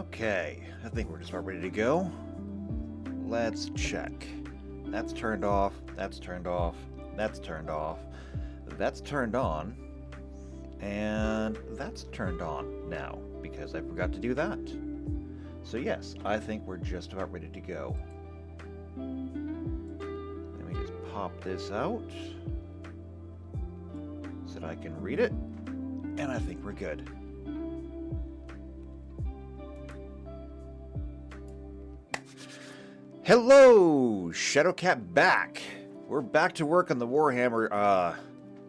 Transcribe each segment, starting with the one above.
Okay, I think we're just about ready to go. Let's check. That's turned off, that's turned off, that's turned off, that's turned on, and that's turned on now, because I forgot to do that. So yes, I think we're just about ready to go. Let me just pop this out so that I can read it, and I think we're good. Hello, Shadowcat back. We're back to work on the Warhammer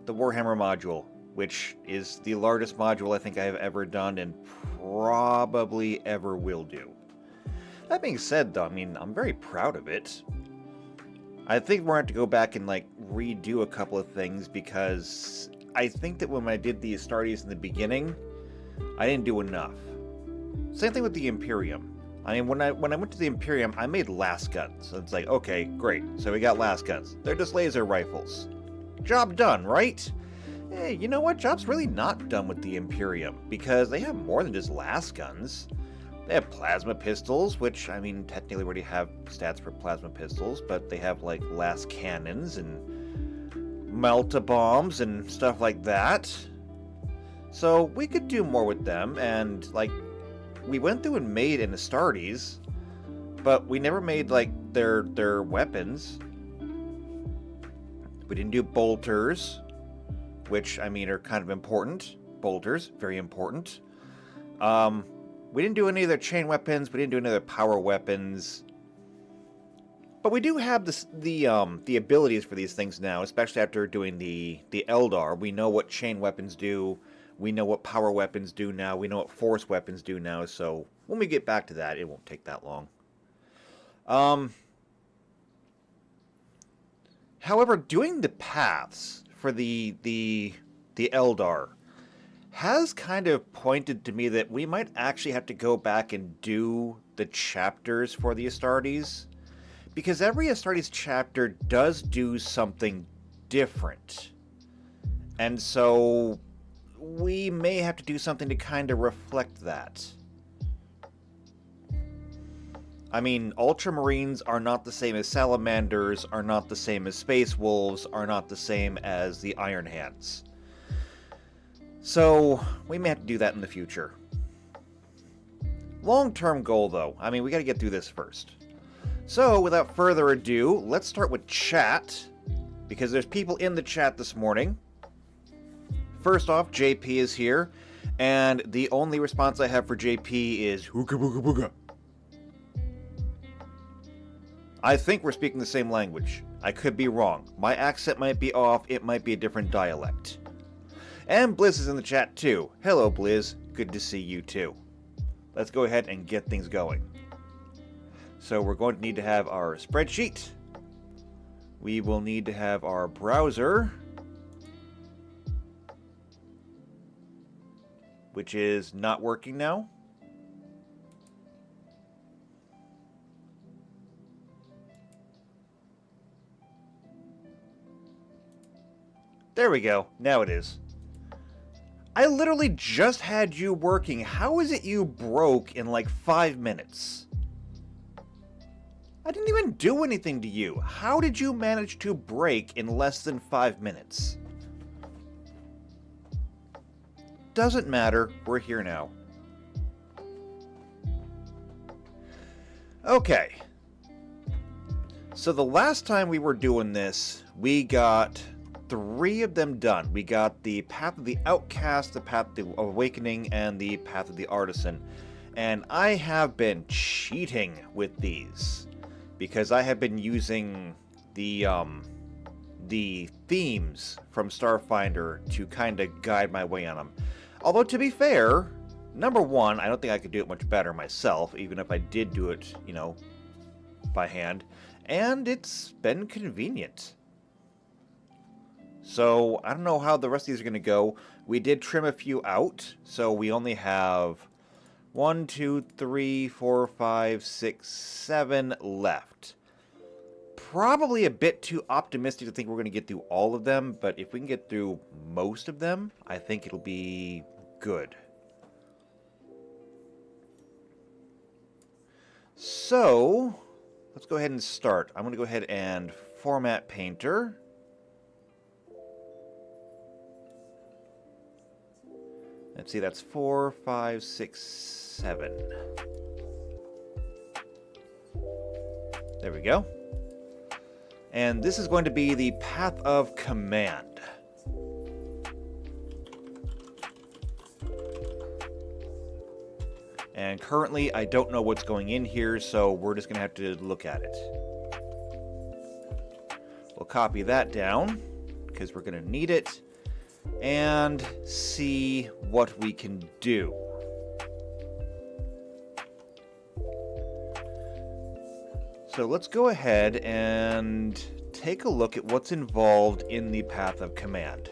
module, which is the largest module I think I have ever done and probably ever will do. That being said, though, I mean, I'm very proud of it. I think we're going to have to go back and redo a couple of things because I think that when I did the Astartes in the beginning, I didn't do enough. Same thing with the Imperium. I mean, when I went to the Imperium, I made lasguns. So it's like, okay, great. So we got lasguns. They're just laser rifles. Job done, right? Hey, you know what? Job's really not done with the Imperium, because they have more than just lasguns. They have plasma pistols, which, I mean, technically already have stats for plasma pistols, but they have, las cannons and melta-bombs and stuff like that. So we could do more with them, and, we went through and made an Astartes, but we never made, their weapons. We didn't do bolters, which, I mean, are kind of important. Bolters, very important. We didn't do any of their chain weapons. We didn't do any of their power weapons. But we do have the abilities for these things now, especially after doing the Eldar. We know what chain weapons do. We know what power weapons do now. We know what force weapons do now. So when we get back to that, it won't take that long. However, doing the paths for the Eldar has kind of pointed to me that we might actually have to go back and do the chapters for the Astartes, because every Astartes chapter does do something different. And so we may have to do something to kind of reflect that. I mean, Ultramarines are not the same as Salamanders, are not the same as Space Wolves, are not the same as the Iron Hands. So we may have to do that in the future. Long-term goal, though. I mean, we got to get through this first. So, without further ado, let's start with chat, because there's people in the chat this morning. First off, JP is here, and the only response I have for JP is hooka booga booga. I think we're speaking the same language. I could be wrong. My accent might be off, it might be a different dialect. And Blizz is in the chat too. Hello Blizz, good to see you too. Let's go ahead and get things going. So we're going to need to have our spreadsheet. We will need to have our browser, which is not working now. There we go. Now it is. I literally just had you working. How is it you broke in 5 minutes? I didn't even do anything to you. How did you manage to break in less than 5 minutes? Doesn't matter. We're here now. Okay. So the last time we were doing this, we got 3 of them done. We got the Path of the Outcast, the Path of the Awakening, and the Path of the Artisan. And I have been cheating with these, because I have been using the themes from Starfinder to kind of guide my way on them. Although, to be fair, number one, I don't think I could do it much better myself, even if I did do it, by hand. And it's been convenient. So, I don't know how the rest of these are going to go. We did trim a few out, so we only have 1, 2, 3, 4, 5, 6, 7 left. Probably a bit too optimistic to think we're going to get through all of them, but if we can get through most of them, I think it'll be good. So, let's go ahead and start. I'm going to go ahead and format Painter. Let's see, that's 4, 5, 6, 7. There we go. And this is going to be the path of command. And currently, I don't know what's going in here, so we're just going to have to look at it. We'll copy that down, because we're going to need it, and see what we can do. So let's go ahead and take a look at what's involved in the path of command.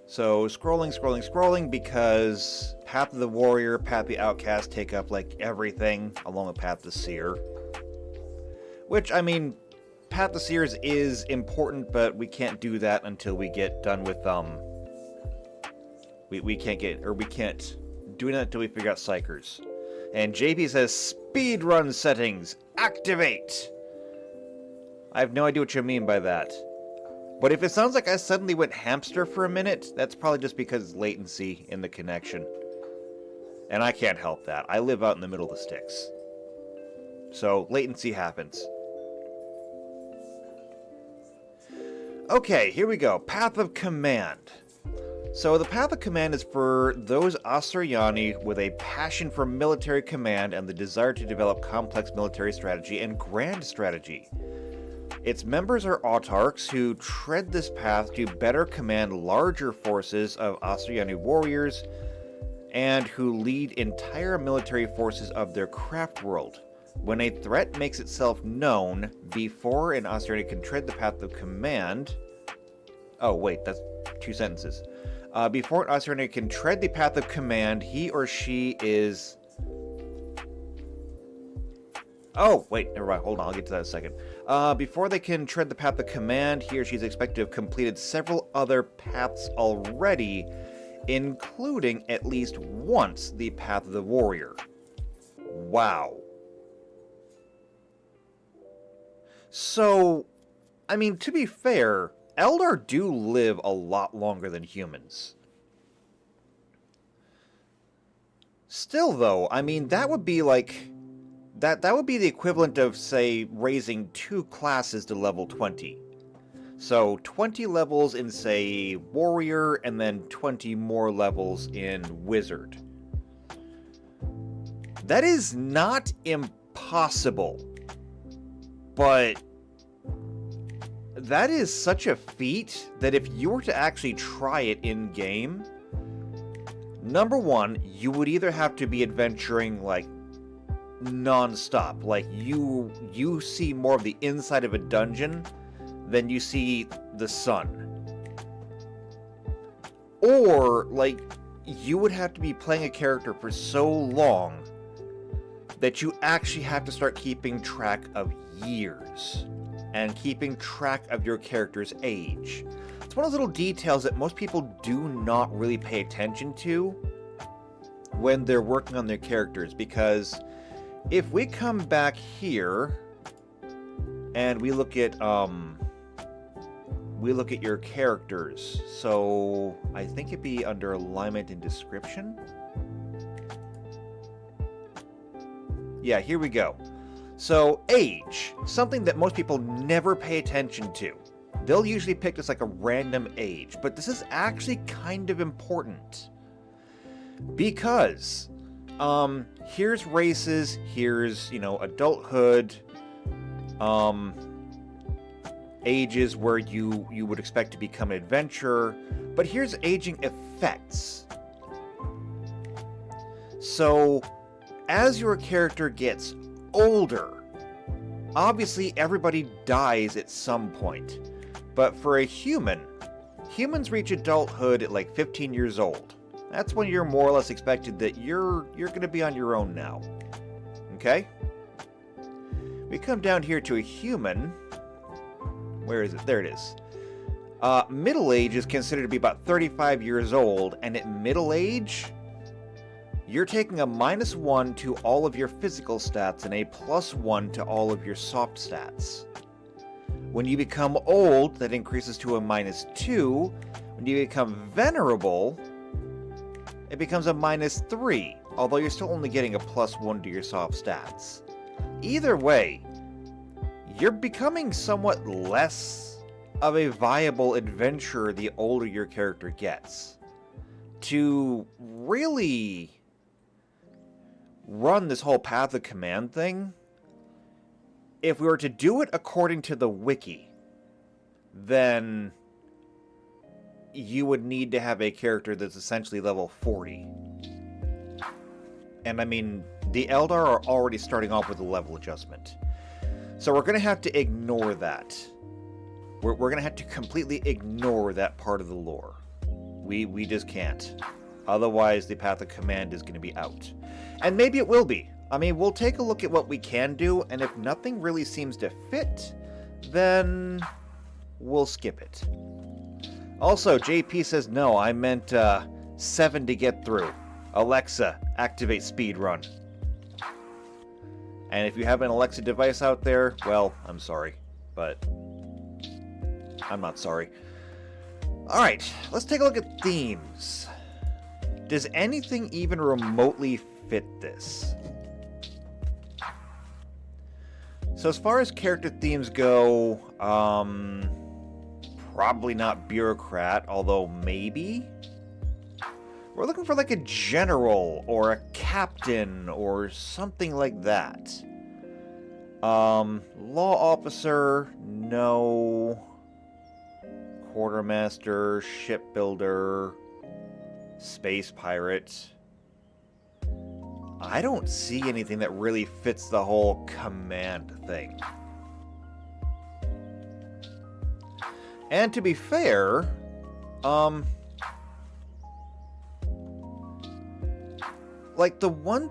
So scrolling, because Path of the Warrior, Path of the Outcast take up like everything, along with Path of the Seer. Which, I mean, Path of the Seers is important, but we can't do that until we get done with, we can't do that until we figure out Psychers. And JP says, speedrun settings, activate! I have no idea what you mean by that. But if it sounds like I suddenly went hamster for a minute, that's probably just because it's latency in the connection. And I can't help that. I live out in the middle of the sticks. So, latency happens. Okay, here we go. Path of Command. So the Path of Command is for those Asuryani with a passion for military command and the desire to develop complex military strategy and grand strategy. Its members are autarchs who tread this path to better command larger forces of Asuryani warriors and who lead entire military forces of their craft world. When a threat makes itself known before an Asuryani can tread the path of command... Oh, wait, that's 2 sentences. Before an Asuryani can tread the path of command, he or she is... Oh, wait, never mind. Hold on, I'll get to that in a second. Before they can tread the path of command, he or she is expected to have completed several other paths already, including at least once the Path of the Warrior. Wow. So, I mean, to be fair, Eldar do live a lot longer than humans. Still, though, I mean, that would be like... That would be the equivalent of, say, raising 2 classes to level 20. So, 20 levels in, say, Warrior, and then 20 more levels in Wizard. That is not impossible. But that is such a feat that if you were to actually try it in-game, number one, you would either have to be adventuring, like, non-stop. Like, you see more of the inside of a dungeon than you see the sun. Or, like, you would have to be playing a character for so long that you actually have to start keeping track of years and keeping track of your character's age. It's one of those little details that most people do not really pay attention to when they're working on their characters, because if we come back here and we look at your characters, so I think it'd be under alignment and description. Yeah, here we go. So age, something that most people never pay attention to. They'll usually pick just like a random age, but this is actually kind of important because here's races, here's, adulthood, ages where you would expect to become an adventurer, but here's aging effects. So, as your character gets older, obviously everybody dies at some point, but for a human, humans reach adulthood at like 15 years old. That's when you're more or less expected that you're going to be on your own now. Okay? We come down here to a human. Where is it? There it is. Middle age is considered to be about 35 years old, and at middle age, you're taking a -1 to all of your physical stats and a +1 to all of your soft stats. When you become old, that increases to a -2. When you become venerable, it becomes a -3, although you're still only getting a +1 to your soft stats. Either way, you're becoming somewhat less of a viable adventurer the older your character gets. To really run this whole Path of Command thing, if we were to do it according to the wiki, then you would need to have a character that's essentially level 40. And I mean, the Eldar are already starting off with a level adjustment. So we're going to have to ignore that. We're going to have to completely ignore that part of the lore. We just can't. Otherwise, the Path of Command is going to be out. And maybe it will be. I mean, we'll take a look at what we can do, and if nothing really seems to fit, then we'll skip it. Also, JP says no, I meant 7 to get through. Alexa, activate speedrun. And if you have an Alexa device out there, well, I'm sorry, but I'm not sorry. Alright, let's take a look at themes. Does anything even remotely fit this? So as far as character themes go, probably not bureaucrat, although maybe? We're looking for like a general or a captain or something like that. Law officer, no. Quartermaster, shipbuilder, space pirate. I don't see anything that really fits the whole command thing. And to be fair, like the one...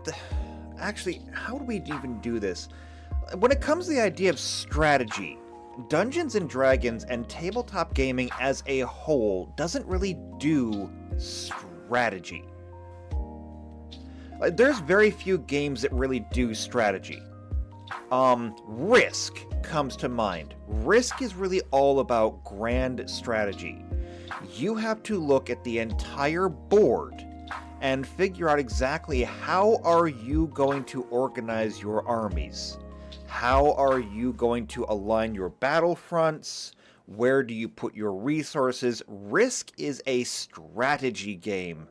Actually, how do we even do this? When it comes to the idea of strategy, Dungeons & Dragons and tabletop gaming as a whole doesn't really do strategy. There's very few games that really do strategy. Risk comes to mind. Risk is really all about grand strategy. You have to look at the entire board and figure out exactly how are you going to organize your armies. How are you going to align your battlefronts? Where do you put your resources? Risk is a strategy game.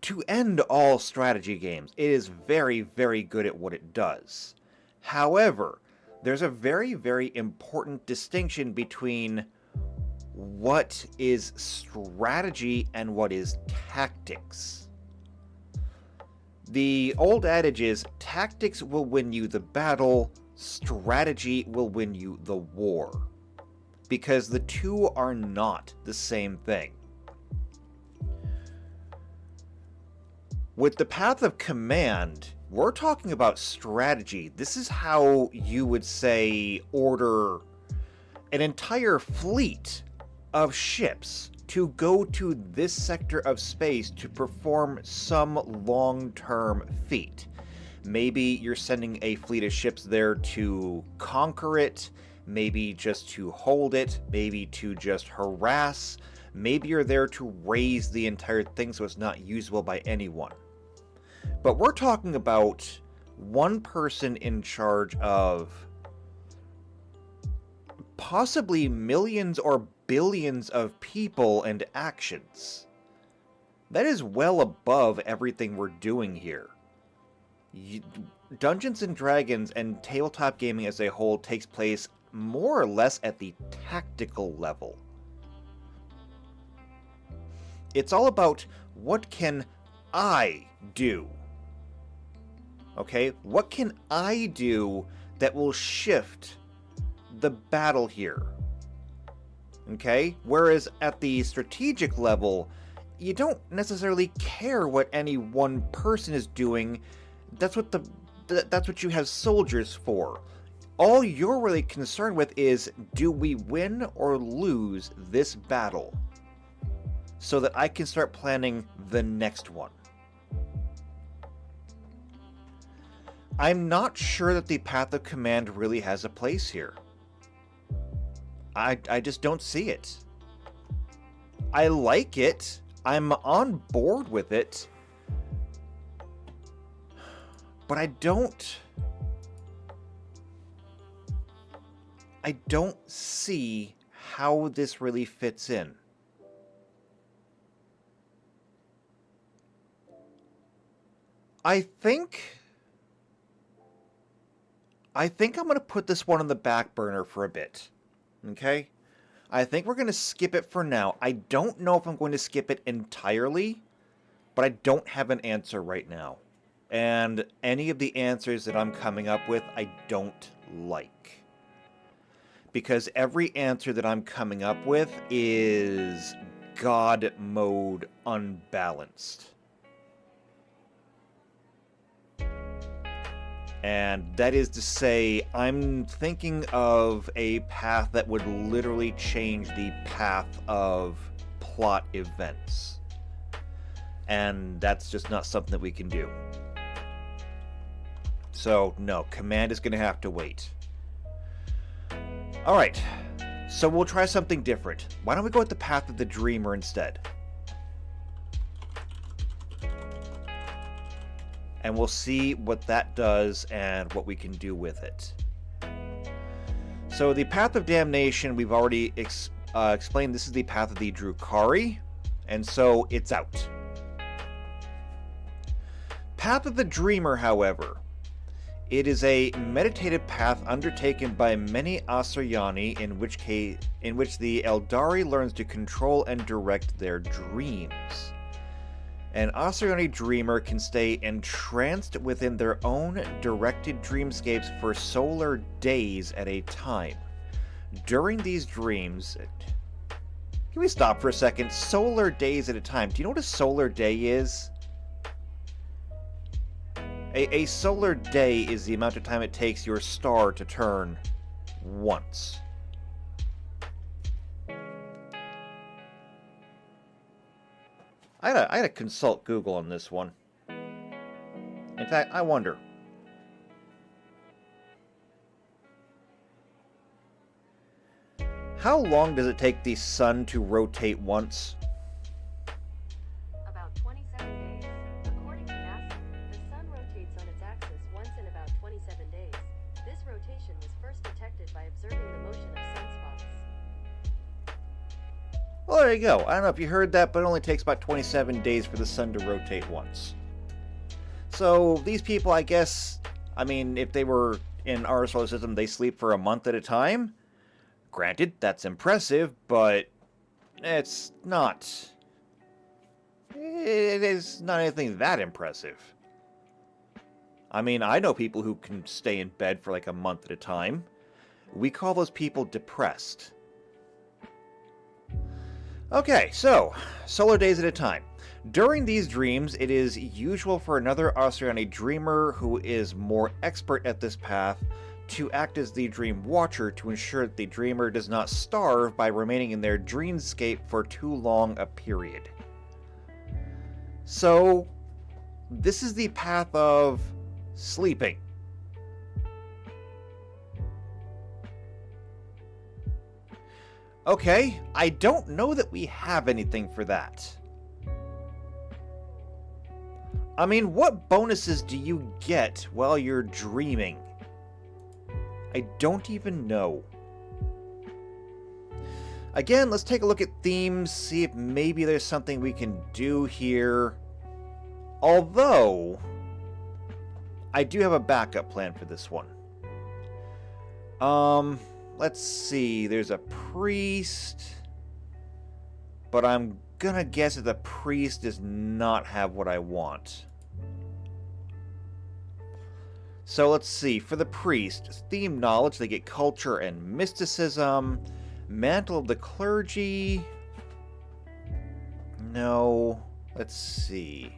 To end all strategy games, it is very, very good at what it does. However, there's a very, very important distinction between what is strategy and what is tactics. The old adage is, tactics will win you the battle, strategy will win you the war. Because the two are not the same thing. With the Path of Command, we're talking about strategy. This is how you would say order an entire fleet of ships to go to this sector of space to perform some long-term feat. Maybe you're sending a fleet of ships there to conquer it, maybe just to hold it, maybe to just harass, maybe you're there to raise the entire thing so it's not usable by anyone. But we're talking about one person in charge of possibly millions or billions of people and actions. That is well above everything we're doing here. Dungeons & Dragons and tabletop gaming as a whole takes place more or less at the tactical level. It's all about what can I do? Okay, what can I do that will shift the battle here? Okay, whereas at the strategic level, you don't necessarily care what any one person is doing. That's what you have soldiers for. All you're really concerned with is, do we win or lose this battle? So that I can start planning the next one. I'm not sure that the path of command really has a place here. I just don't see it. I like it. I'm on board with it. But I don't see how this really fits in. I think I'm going to put this one on the back burner for a bit. Okay? I think we're going to skip it for now. I don't know if I'm going to skip it entirely, but I don't have an answer right now. And any of the answers that I'm coming up with, I don't like. Because every answer that I'm coming up with is God mode unbalanced. And that is to say, I'm thinking of a path that would literally change the path of plot events. And that's just not something that we can do. So, no, command is going to have to wait. Alright, so we'll try something different. Why don't we go with the path of the dreamer instead? And we'll see what that does and what we can do with it. So the path of damnation, we've already explained. This is the path of the Drukhari, and so it's out. Path of the dreamer, however, it is a meditative path undertaken by many Asuryani, in which the Eldari learns to control and direct their dreams. An Asuryani dreamer can stay entranced within their own directed dreamscapes for solar days at a time. During these dreams... Can we stop for a second? Solar days at a time. Do you know what a solar day is? A solar day is the amount of time it takes your star to turn once. I had to consult Google on this one. In fact, I wonder. How long does it take the sun to rotate once? About 27 days. According to NASA, the sun rotates on its axis once in about 27 days. This rotation was first detected by observing the motion of sunspots. Well, there you go. I don't know if you heard that, but it only takes about 27 days for the sun to rotate once. So these people, I guess, I mean, if they were in our solar system, they sleep for a month at a time. Granted, that's impressive, but it's not... It is not anything that impressive. I mean, I know people who can stay in bed for like a month at a time. We call those people depressed. Okay, so, solar days at a time. During these dreams, it is usual for another Asuryani dreamer who is more expert at this path to act as the dream watcher to ensure that the dreamer does not starve by remaining in their dreamscape for too long a period. So, this is the path of sleeping. Okay, I don't know that we have anything for that. I mean, what bonuses do you get while you're dreaming? I don't even know. Again, let's take a look at themes, see if maybe there's something we can do here. Although, I do have a backup plan for this one. Let's see, there's a priest, but I'm gonna guess that the priest does not have what I want. So let's see, for the priest, theme knowledge, they get culture and mysticism, mantle of the clergy, no, let's see.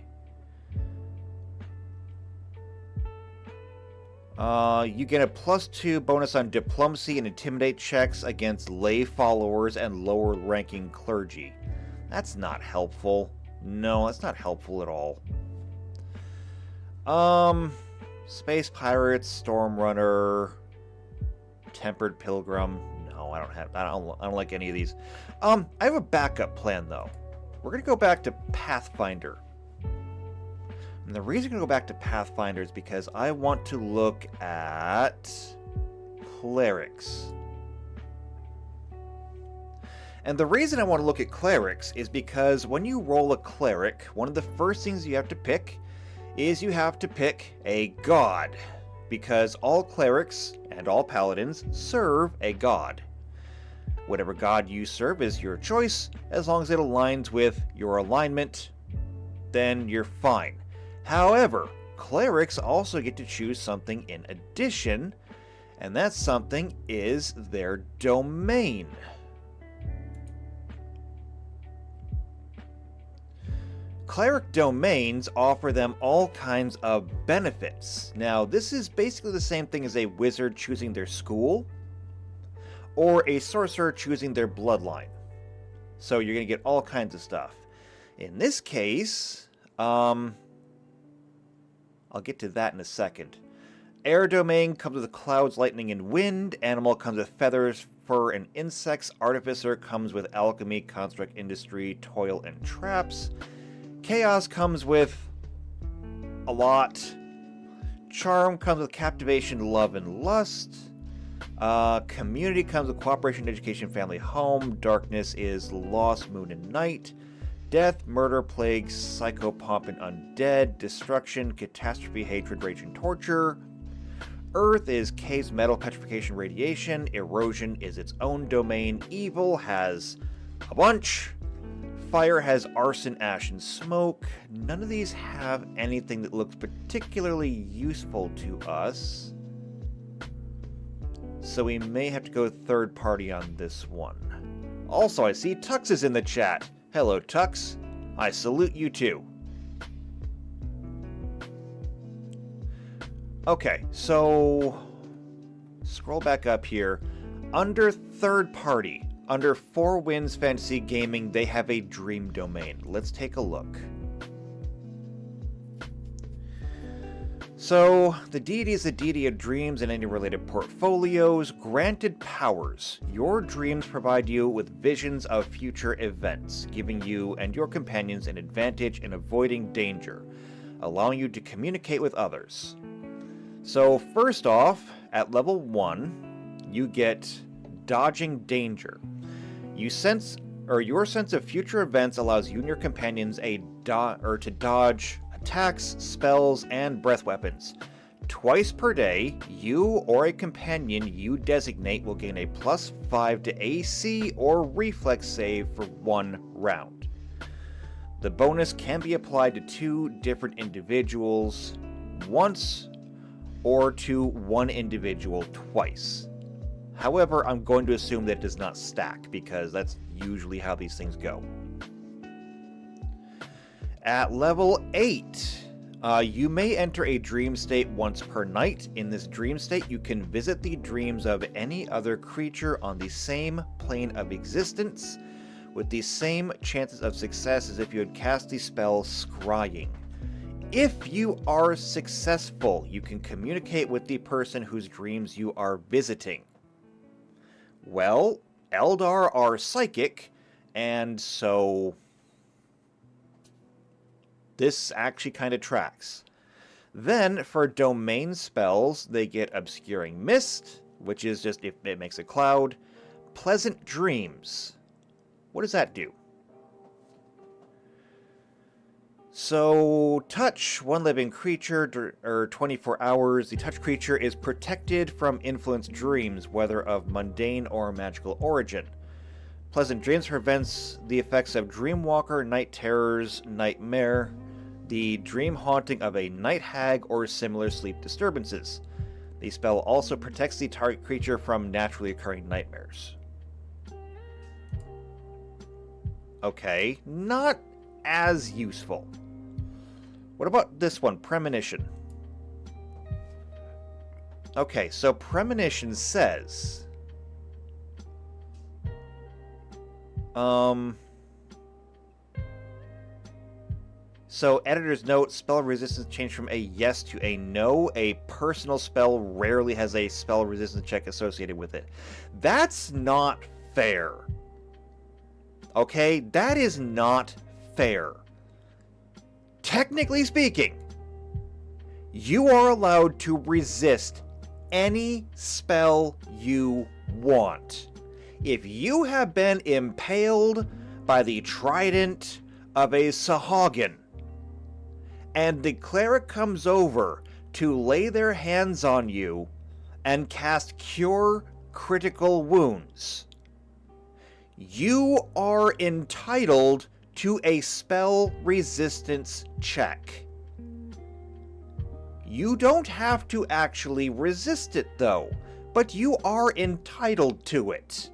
You get a +2 bonus on diplomacy and intimidate checks against lay followers and lower ranking clergy. That's not helpful. No, that's not helpful at all. Space Pirates, Storm Runner, Tempered Pilgrim. No, I don't like any of these. I have a backup plan though. We're gonna go back to Pathfinder. And the reason I'm gonna go back to Pathfinder is because I want to look at clerics. And the reason I want to look at clerics is because when you roll a cleric, one of the first things you have to pick is you have to pick a god. Because all clerics and all paladins serve a god. Whatever god you serve is your choice, as long as it aligns with your alignment, then you're fine. However, clerics also get to choose something in addition, and that something is their domain. Cleric domains offer them all kinds of benefits. Now, this is basically the same thing as a wizard choosing their school, or a sorcerer choosing their bloodline. So you're going to get all kinds of stuff. In this case, I'll get to that in a second. Air domain comes with clouds, lightning, and wind. Animal comes with feathers, fur, and insects. Artificer comes with alchemy, construct, industry, toil, and traps. Chaos comes with a lot. Charm comes with captivation, love, and lust. Community comes with cooperation, education, family, home. Darkness is lost, moon, and night. Death, murder, plague, psychopomp, and undead. Destruction, catastrophe, hatred, rage, and torture. Earth is caves, metal, petrification, radiation. Erosion is its own domain. Evil has a bunch. Fire has arson, ash, and smoke. None of these have anything that looks particularly useful to us. So we may have to go third party on this one. Also, I see Tux is in the chat. Hello, Tux. I salute you too. Okay, so scroll back up here. Under third party, under Four Winds Fantasy Gaming, they have a dream domain. Let's take a look. So, the deity is the deity of dreams and any related portfolios. Granted powers. Your dreams provide you with visions of future events, giving you and your companions an advantage in avoiding danger, allowing you to communicate with others. So, first off, at level 1, you get dodging danger. Your sense of future events allows you and your companions to dodge attacks, spells, and breath weapons. Twice per day, you or a companion you designate will gain a +5 to AC or reflex save for 1 round. The bonus can be applied to 2 different individuals once or to 1 individual twice. However, I'm going to assume that it does not stack, because that's usually how these things go. At level 8, you may enter a dream state once per night. In this dream state, you can visit the dreams of any other creature on the same plane of existence, with the same chances of success as if you had cast the spell Scrying. If you are successful, you can communicate with the person whose dreams you are visiting. Well, Eldar are psychic, and so this actually kind of tracks. Then, for domain spells, they get Obscuring Mist, which is just if it makes a cloud. Pleasant Dreams. What does that do? So, touch, 1 living creature, or 24 hours. The touch creature is protected from influenced dreams, whether of mundane or magical origin. Pleasant Dreams prevents the effects of Dreamwalker, Night Terrors, Nightmare, the dream haunting of a night hag, or similar sleep disturbances. The spell also protects the target creature from naturally occurring nightmares. Okay, not as useful. What about this one, Premonition? Okay, so Premonition says... So, editor's note, spell resistance changed from a yes to a no. A personal spell rarely has a spell resistance check associated with it. That's not fair. Okay? That is not fair. Technically speaking, you are allowed to resist any spell you want. If you have been impaled by the trident of a Sahagin, and the cleric comes over to lay their hands on you and cast Cure Critical Wounds, you are entitled to a spell resistance check. You don't have to actually resist it, though, but you are entitled to it.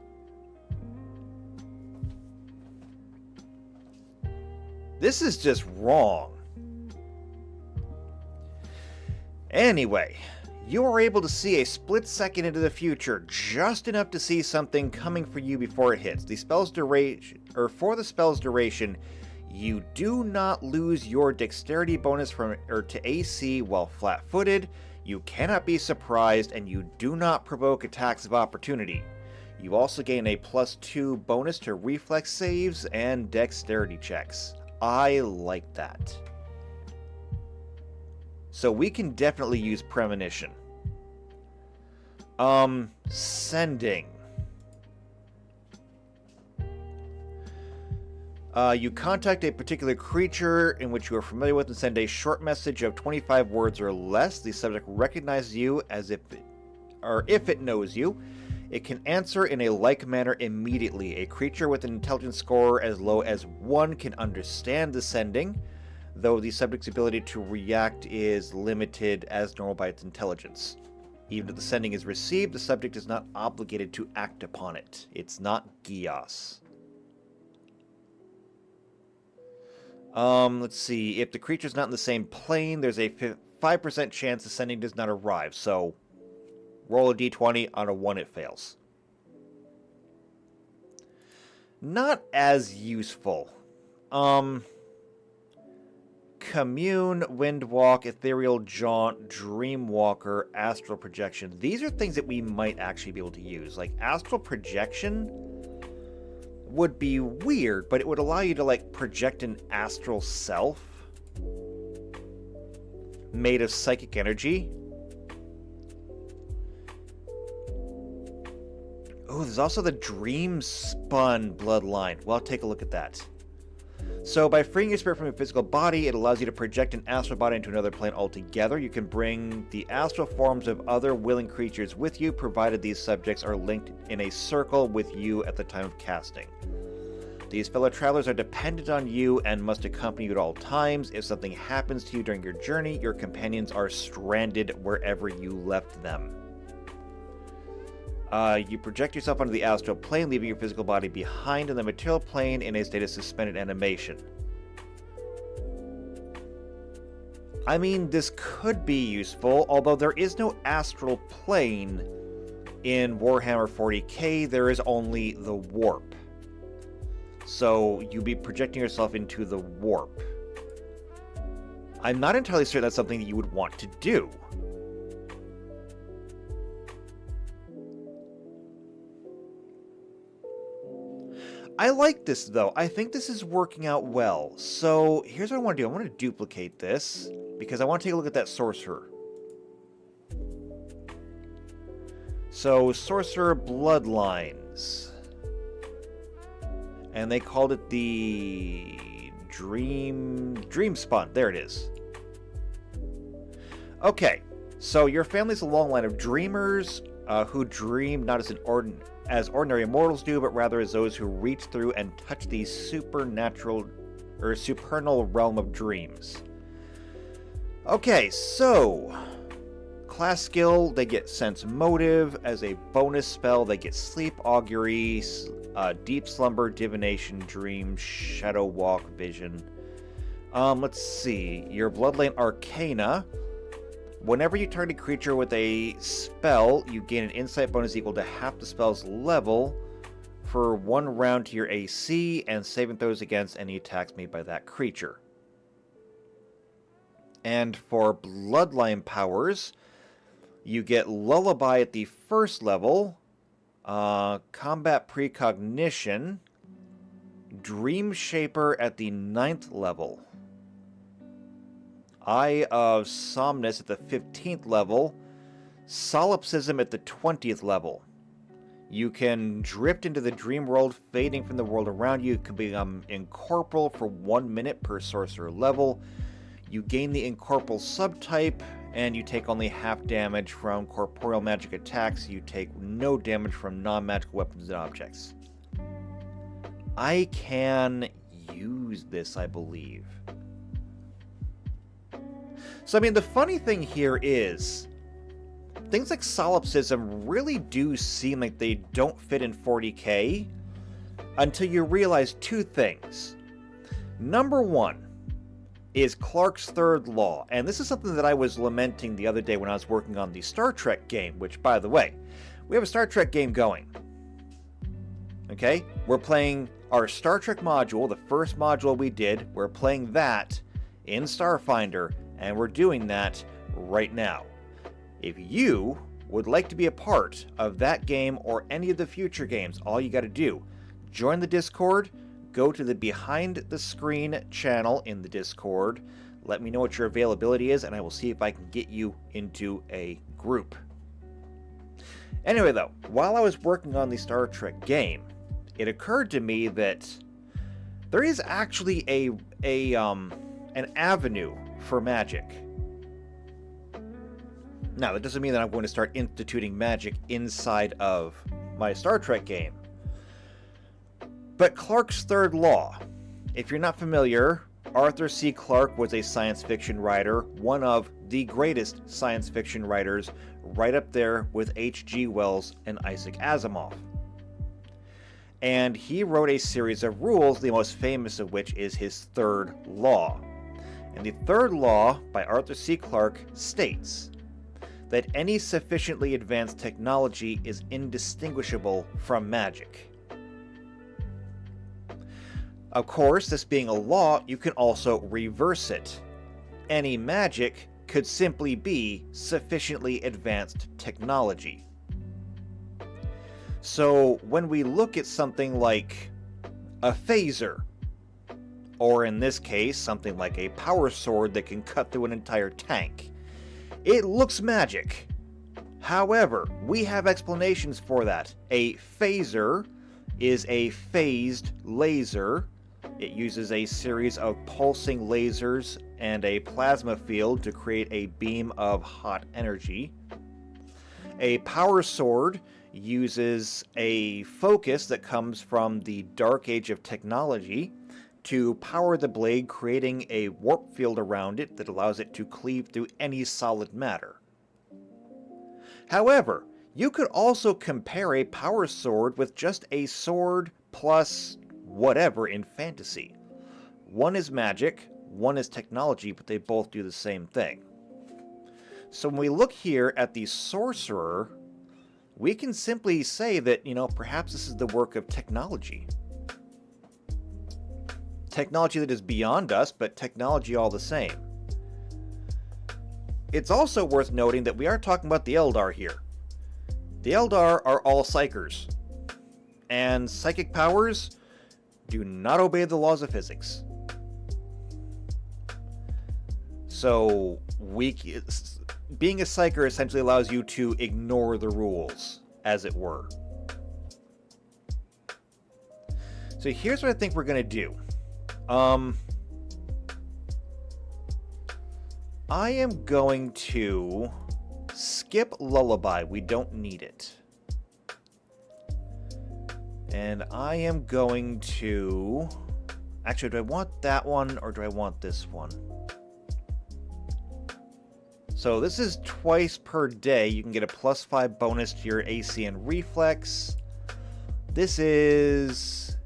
This is just wrong. Anyway, you are able to see a split second into the future, just enough to see something coming for you before it hits. The spell's duration, or for the spell's duration, you do not lose your dexterity bonus to AC while flat-footed, you cannot be surprised, and you do not provoke attacks of opportunity. You also gain a +2 bonus to reflex saves and dexterity checks. I like that. So we can definitely use Premonition. Sending. You contact a particular creature in which you are familiar with and send a short message of 25 words or less. The subject recognizes you as if it knows you. It can answer in a like manner immediately. A creature with an intelligence score as low as 1 can understand the sending, though the subject's ability to react is limited as normal by its intelligence. Even if the sending is received, the subject is not obligated to act upon it. It's not Gios. Let's see. If the creature's not in the same plane, there's a 5% chance the sending does not arrive. So, roll a d20. On a 1, it fails. Not as useful. Commune, Windwalk, Ethereal Jaunt, Dreamwalker, Astral Projection. These are things that we might actually be able to use. Like, Astral Projection would be weird, but it would allow you to, like, project an astral self made of psychic energy. Oh, there's also the Dream Spun Bloodline. Well, take a look at that. So, by freeing your spirit from your physical body, it allows you to project an astral body into another plane altogether. You can bring the astral forms of other willing creatures with you, provided these subjects are linked in a circle with you at the time of casting. These fellow travelers are dependent on you and must accompany you at all times. If something happens to you during your journey, your companions are stranded wherever you left them. You project yourself onto the astral plane, leaving your physical body behind in the material plane in a state of suspended animation. I mean, this could be useful, although there is no astral plane in Warhammer 40k, there is only the warp. So, you'd be projecting yourself into the warp. I'm not entirely certain that's something that you would want to do. I like this, though. I think this is working out well. So, here's what I want to do. I want to duplicate this, because I want to take a look at that Sorcerer. So, Sorcerer Bloodlines. And they called it the Dream Spun. There it is. Okay, so your family's a long line of dreamers who dream not as ordinary mortals do, but rather as those who reach through and touch the supernatural or supernal realm of dreams. Okay, so class skill, they get Sense Motive. As a bonus spell, they get Sleep Augury, Deep Slumber, Divination, Dream, Shadow Walk, Vision. Let's see. Your Bloodline Arcana. Whenever you target a creature with a spell, you gain an insight bonus equal to half the spell's level for 1 round to your AC and saving throws against any attacks made by that creature. And for bloodline powers, you get Lullaby at the first level, Combat Precognition, Dream Shaper at the 9th level, Eye of Somnus at the 15th level, Solipsism at the 20th level. You can drift into the dream world, fading from the world around you. You can become incorporeal for 1 minute per sorcerer level. You gain the incorporeal subtype, and you take only half damage from corporeal magic attacks. You take no damage from non-magical weapons and objects. I can use this, I believe. So, I mean, the funny thing here is, things like solipsism really do seem like they don't fit in 40k until you realize two things. Number one is Clark's third law, and this is something that I was lamenting the other day when I was working on the Star Trek game, which, by the way, we have a Star Trek game going. Okay? We're playing our Star Trek module, the first module we did, we're playing that in Starfinder, and we're doing that right now. If you would like to be a part of that game or any of the future games, all you got to do, join the Discord, go to the Behind the Screen channel in the Discord, let me know what your availability is, and I will see if I can get you into a group. Anyway, though, while I was working on the Star Trek game, it occurred to me that there is actually an avenue for magic. Now, that doesn't mean that I'm going to start instituting magic inside of my Star Trek game. But Clark's third law. If you're not familiar, Arthur C. Clarke was a science fiction writer, one of the greatest science fiction writers, right up there with H.G. Wells and Isaac Asimov. And he wrote a series of rules, the most famous of which is his third law. And the third law by Arthur C. Clarke states that any sufficiently advanced technology is indistinguishable from magic. Of course, this being a law, you can also reverse it. Any magic could simply be sufficiently advanced technology. So when we look at something like a phaser, or in this case, something like a power sword that can cut through an entire tank, it looks magic. However, we have explanations for that. A phaser is a phased laser. It uses a series of pulsing lasers and a plasma field to create a beam of hot energy. A power sword uses a focus that comes from the dark age of technology to power the blade, creating a warp field around it that allows it to cleave through any solid matter. However, you could also compare a power sword with just a sword plus whatever in fantasy. One is magic, one is technology, but they both do the same thing. So when we look here at the sorcerer, we can simply say that, perhaps this is the work of technology. Technology that is beyond us, but technology all the same. It's also worth noting that we are talking about the Eldar here. The Eldar are all psychers, and psychic powers do not obey the laws of physics. So, being a psyker essentially allows you to ignore the rules, as it were. So here's what I think we're going to do. I am going to skip Lullaby. We don't need it. And I am going to... Actually, do I want that one or do I want this one? So this is twice per day. You can get a +5 bonus to your AC and reflex. This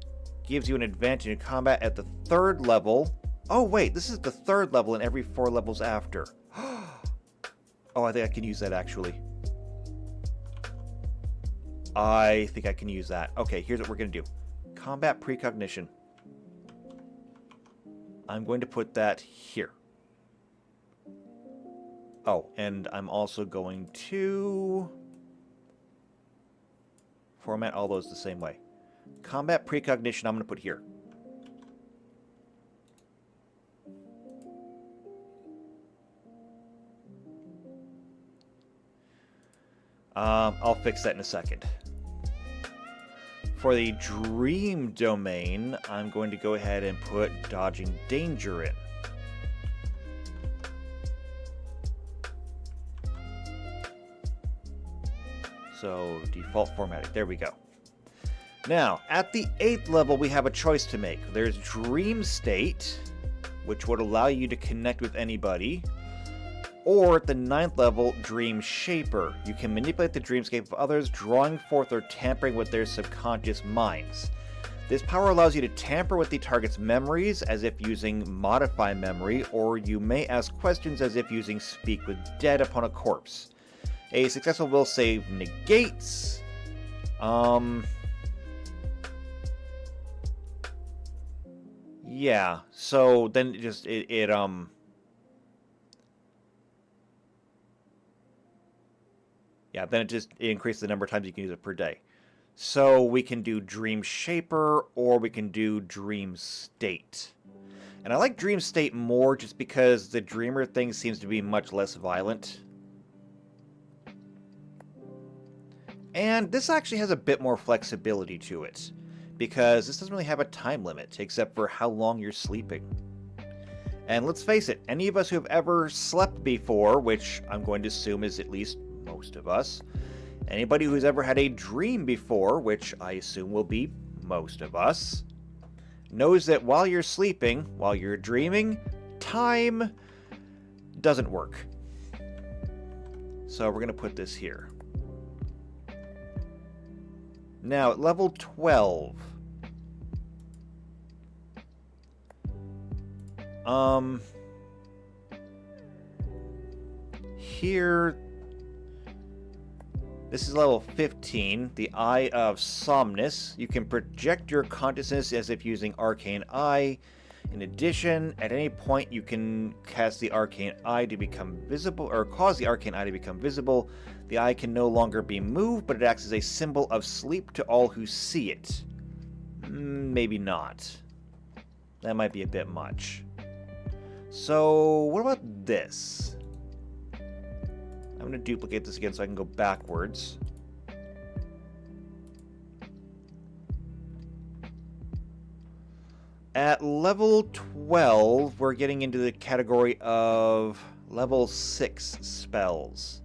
gives you an advantage in combat at the 3rd level. Oh wait, this is the 3rd level and every 4 levels after. Oh, I think I can use that actually. I think I can use that. Okay, here's what we're going to do. Combat Precognition. I'm going to put that here. Oh, and I'm also going to format all those the same way. Combat precognition I'm going to put here. I'll fix that in a second. For the dream domain, I'm going to go ahead and put dodging danger in. So default formatting, there we go. Now, at the 8th level, we have a choice to make. There's dream state, which would allow you to connect with anybody. Or at the 9th level, Dream Shaper. You can manipulate the dreamscape of others, drawing forth or tampering with their subconscious minds. This power allows you to tamper with the target's memories as if using Modify Memory, or you may ask questions as if using Speak with Dead upon a corpse. A successful will save negates. Yeah, so then yeah, then it increases the number of times you can use it per day. So we can do Dream Shaper, or we can do Dream State. And I like Dream State more just because the Dreamer thing seems to be much less violent. And this actually has a bit more flexibility to it, because this doesn't really have a time limit, except for how long you're sleeping. And let's face it, any of us who have ever slept before, which I'm going to assume is at least most of us, anybody who's ever had a dream before, which I assume will be most of us, knows that while you're sleeping, while you're dreaming, time doesn't work. So we're going to put this here. Now, at level 12, here, this is level 15, the Eye of Somnus. You can project your consciousness as if using Arcane Eye. In addition, at any point you can cast the Arcane Eye to become visible, or cause the Arcane Eye to become visible. The eye can no longer be moved, but it acts as a symbol of sleep to all who see it. Maybe not. That might be a bit much. So, what about this? I'm going to duplicate this again so I can go backwards. At level 12, we're getting into the category of level 6 spells.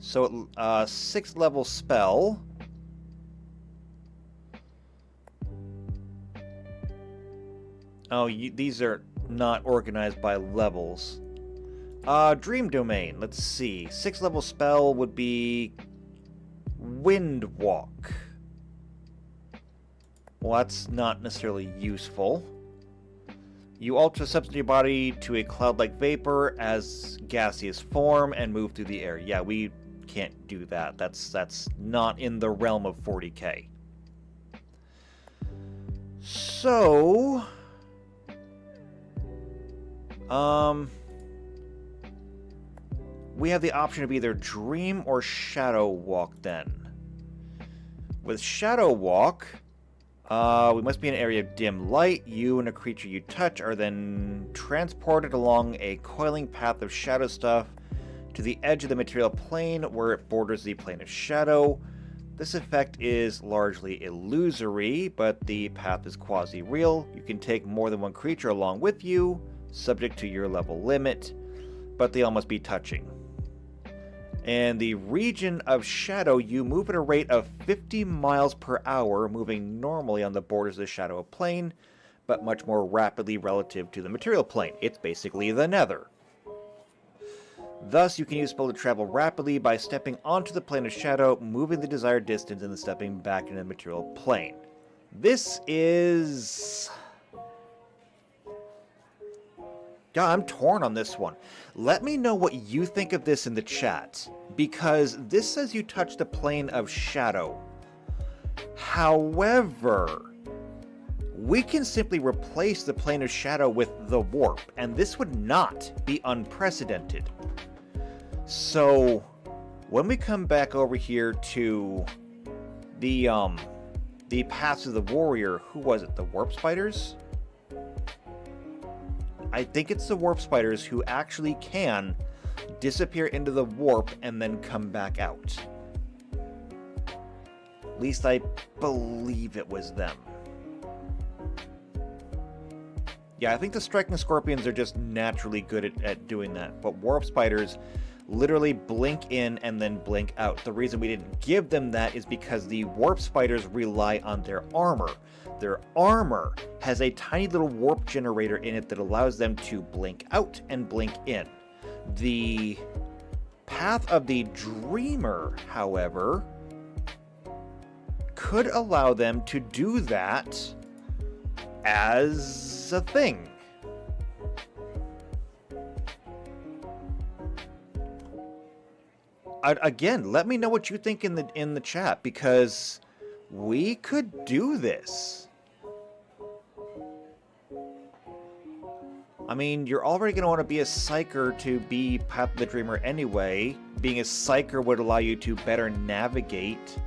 So, 6th level spell. Oh, these are not organized by levels. Dream Domain, let's see. 6th level spell would be Wind Walk. Well, that's not necessarily useful. You alter substance in your body to a cloud-like vapor as gaseous form and move through the air. Yeah, we can't do that. That's not in the realm of 40k. So, we have the option of either Dream or Shadow Walk then. With Shadow Walk, we must be in an area of dim light. You and a creature you touch are then transported along a coiling path of shadow stuff to the edge of the material plane where it borders the plane of shadow. This effect is largely illusory, but the path is quasi-real. You can take more than one creature along with you, subject to your level limit, but they all must be touching. In the region of shadow, you move at a rate of 50 miles per hour, moving normally on the borders of the shadow plane, but much more rapidly relative to the material plane. It's basically the nether. Thus, you can use spell to travel rapidly by stepping onto the plane of shadow, moving the desired distance, and then stepping back into the material plane. This is... God, I'm torn on this one. Let me know what you think of this in the chat, because this says you touch the plane of shadow. However, we can simply replace the plane of shadow with the warp, and this would not be unprecedented. So when we come back over here to the Paths of the Warrior, who was it? The Warp Spiders? I think it's the Warp Spiders who actually can disappear into the warp and then come back out. At least I believe it was them. Yeah, I think the Striking Scorpions are just naturally good at doing that. But Warp Spiders literally blink in and then blink out. The reason we didn't give them that is because the Warp Spiders rely on their armor. Their armor has a tiny little warp generator in it that allows them to blink out and blink in. The Path of the Dreamer, however, could allow them to do that as a thing. Again, let me know what you think in the chat, because we could do this. I mean, you're already going to want to be a Psyker to be Path of the Dreamer anyway. Being a Psyker would allow you to better navigate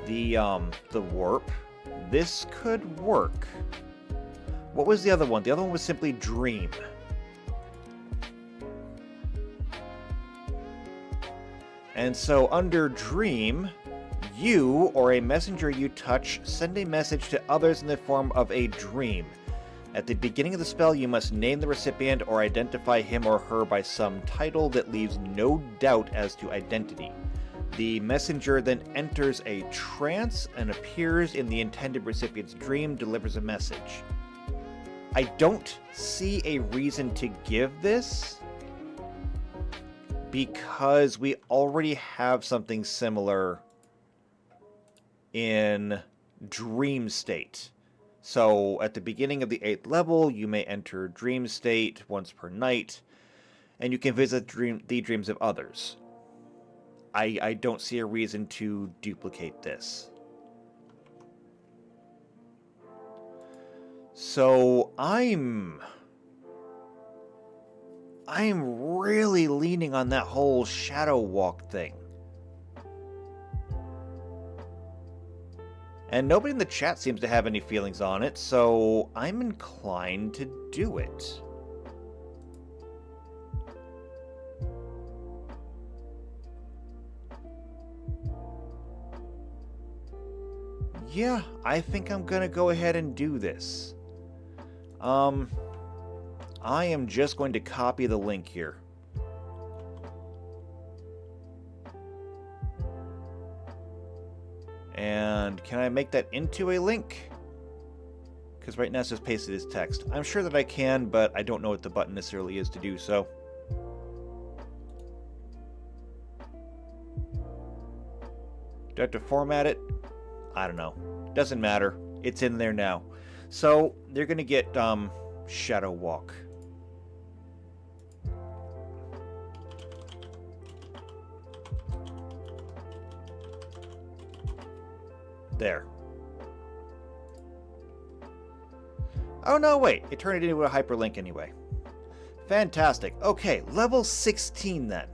the warp. This could work. What was the other one? The other one was simply Dream. And so under Dream, you or a messenger you touch send a message to others in the form of a dream. At the beginning of the spell, you must name the recipient or identify him or her by some title that leaves no doubt as to identity. The messenger then enters a trance and appears in the intended recipient's dream, delivers a message. I don't see a reason to give this, because we already have something similar in Dream State. So at the beginning of the 8th level, you may enter Dream State once per night, and you can visit the dreams of others. I don't see a reason to duplicate this. So I'm really leaning on that whole Shadow Walk thing. And nobody in the chat seems to have any feelings on it, so I'm inclined to do it. Yeah, I think I'm gonna go ahead and do this. I am just going to copy the link here. And can I make that into a link? Because right now it's just pasted as text. I'm sure that I can, but I don't know what the button necessarily is to do so. Do I have to format it? I don't know. Doesn't matter. It's in there now. So they're going to get Shadow Walk. There. Oh no, wait. It turned it into a hyperlink anyway. Fantastic. Okay, level 16 then.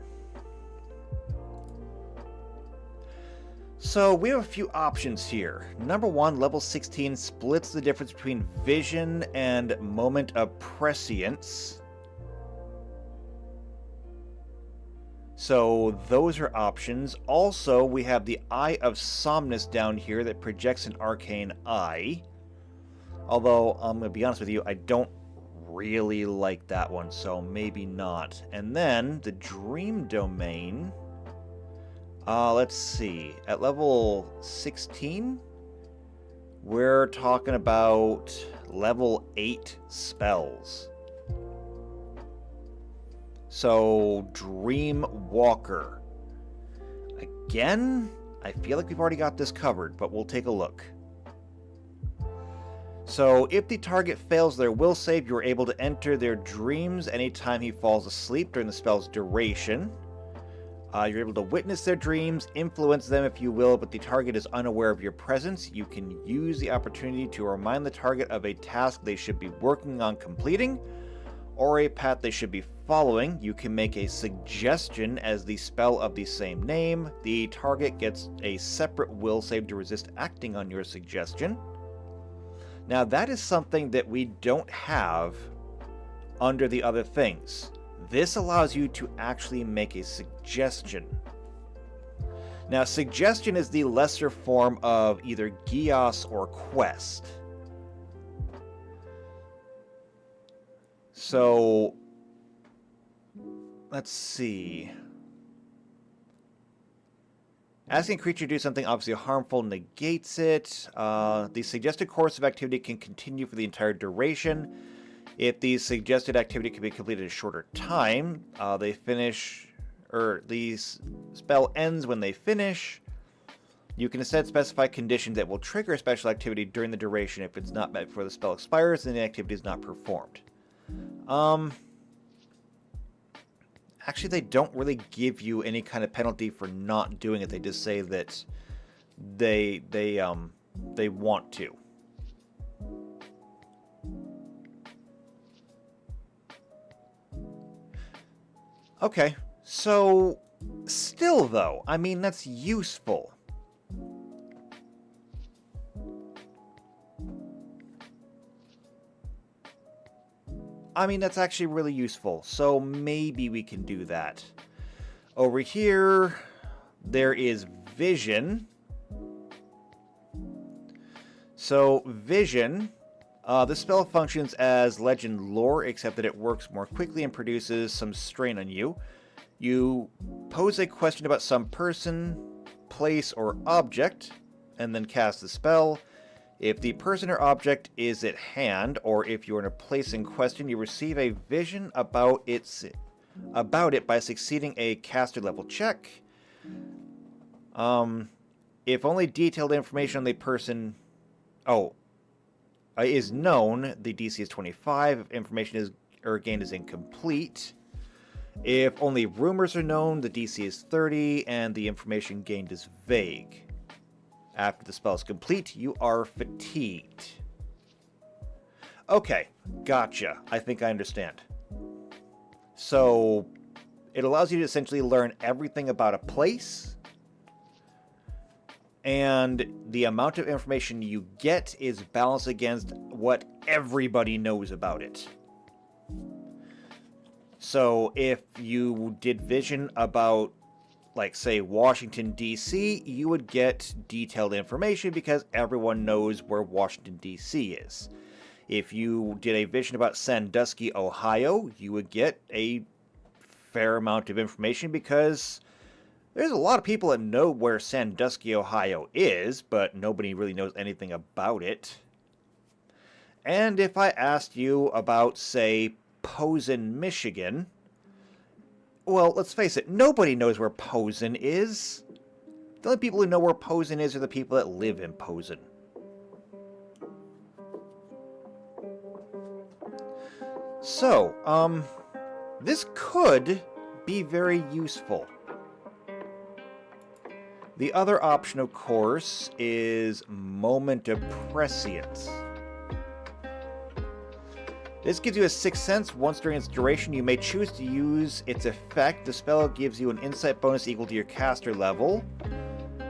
So we have a few options here. Number one, level 16 splits the difference between vision and moment of prescience. So those are options. Also, we have the Eye of Somnus down here that projects an arcane eye. Although, I'm going to be honest with you, I don't really like that one, so maybe not. And then, the Dream Domain. Let's see. At level 16, we're talking about level 8 spells. So, Dream Walker. Again, I feel like we've already got this covered, but we'll take a look. So, if the target fails their will save, you are able to enter their dreams anytime he falls asleep during the spell's duration. You're able to witness their dreams, influence them if you will, but the target is unaware of your presence. You can use the opportunity to remind the target of a task they should be working on completing, or a path they should be following. You can make a suggestion as the spell of the same name. The target gets a separate will save to resist acting on your suggestion. Now that is something that we don't have under the other things. This allows you to actually make a suggestion. Now, suggestion is the lesser form of either Gios or quest. So, let's see. Asking a creature to do something obviously harmful negates it. The suggested course of activity can continue for the entire duration. If the suggested activity can be completed in a shorter time, the spell ends when they finish. You can instead specify conditions that will trigger a special activity during the duration. If it's not met before the spell expires, then the activity is not performed. Actually, they don't really give you any kind of penalty for not doing it. They just say that they want to. Okay, so still though, I mean, that's useful. I mean, that's actually really useful, so maybe we can do that. Over here, there is vision. So, vision, this spell functions as legend lore, except that it works more quickly and produces some strain on you. You pose a question about some person, place, or object, and then cast the spell. If the person or object is at hand, or if you're in a place in question, you receive a vision about it by succeeding a caster level check. If only detailed information on the person is known, the DC is 25. If information gained is incomplete. If only rumors are known, the DC is 30, and the information gained is vague. After the spell is complete, you are fatigued. Okay, gotcha. I think I understand. So, it allows you to essentially learn everything about a place, and the amount of information you get is balanced against what everybody knows about it. So, if you did vision about, like, say, Washington, D.C., you would get detailed information because everyone knows where Washington, D.C. is. If you did a vision about Sandusky, Ohio, you would get a fair amount of information because there's a lot of people that know where Sandusky, Ohio is, but nobody really knows anything about it. And if I asked you about, say, Posen, Michigan, well, let's face it, nobody knows where Posen is. The only people who know where Posen is are the people that live in Posen. So, this could be very useful. The other option, of course, is Moment of Prescience. This gives you a sixth sense. Once during its duration, you may choose to use its effect. The spell gives you an insight bonus equal to your caster level.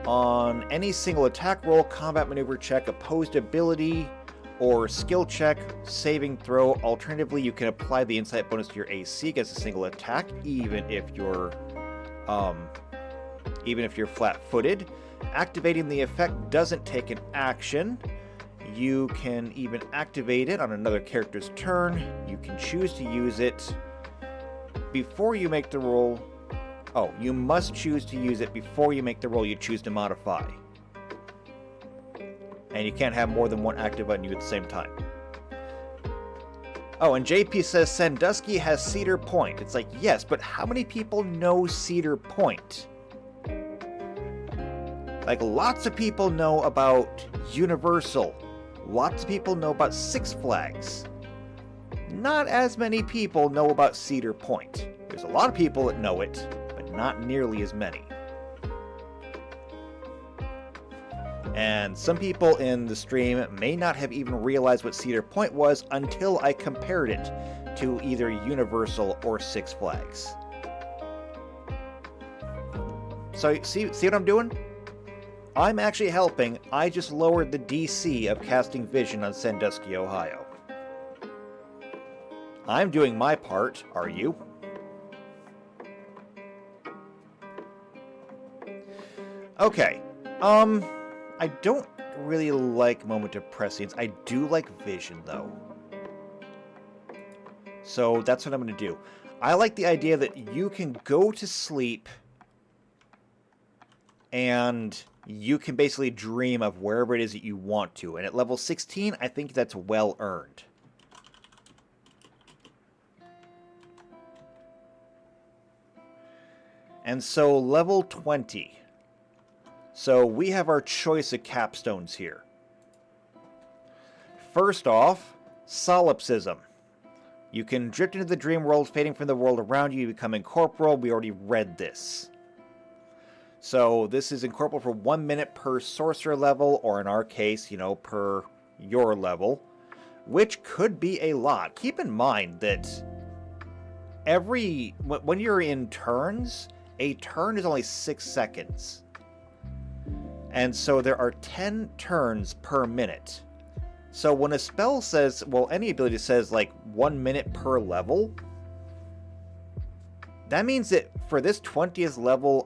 On any single attack roll, combat maneuver check, opposed ability, or skill check, saving throw. Alternatively, you can apply the insight bonus to your AC against a single attack, even if you're flat-footed. Activating the effect doesn't take an action. You can even activate it on another character's turn. You can choose to use it before you make the roll. Oh, you must choose to use it before you make the roll you choose to modify. And you can't have more than one active on you at the same time. Oh, and JP says Sandusky has Cedar Point. It's like, yes, but how many people know Cedar Point? Like, lots of people know about Universal. Lots of people know about Six Flags. Not as many people know about Cedar Point. There's a lot of people that know it, but not nearly as many. And some people in the stream may not have even realized what Cedar Point was until I compared it to either Universal or Six Flags. So, see what I'm doing? I'm actually helping. I just lowered the DC of casting vision on Sandusky, Ohio. I'm doing my part. Are you? Okay. I don't really like moment of prescience. I do like vision, though. So that's what I'm going to do. I like the idea that you can go to sleep and you can basically dream of wherever it is that you want to. And at level 16, I think that's well earned. And so level 20. So we have our choice of capstones here. First off, solipsism. You can drift into the dream world, fading from the world around you, you become incorporeal. We already read this. So this is incorporeal for 1 minute per sorcerer level, or in our case, you know, per your level, which could be a lot. Keep in mind that when you're in turns, a turn is only 6 seconds. And so there are 10 turns per minute. So when a spell says, well, any ability says like 1 minute per level, that means that for this 20th level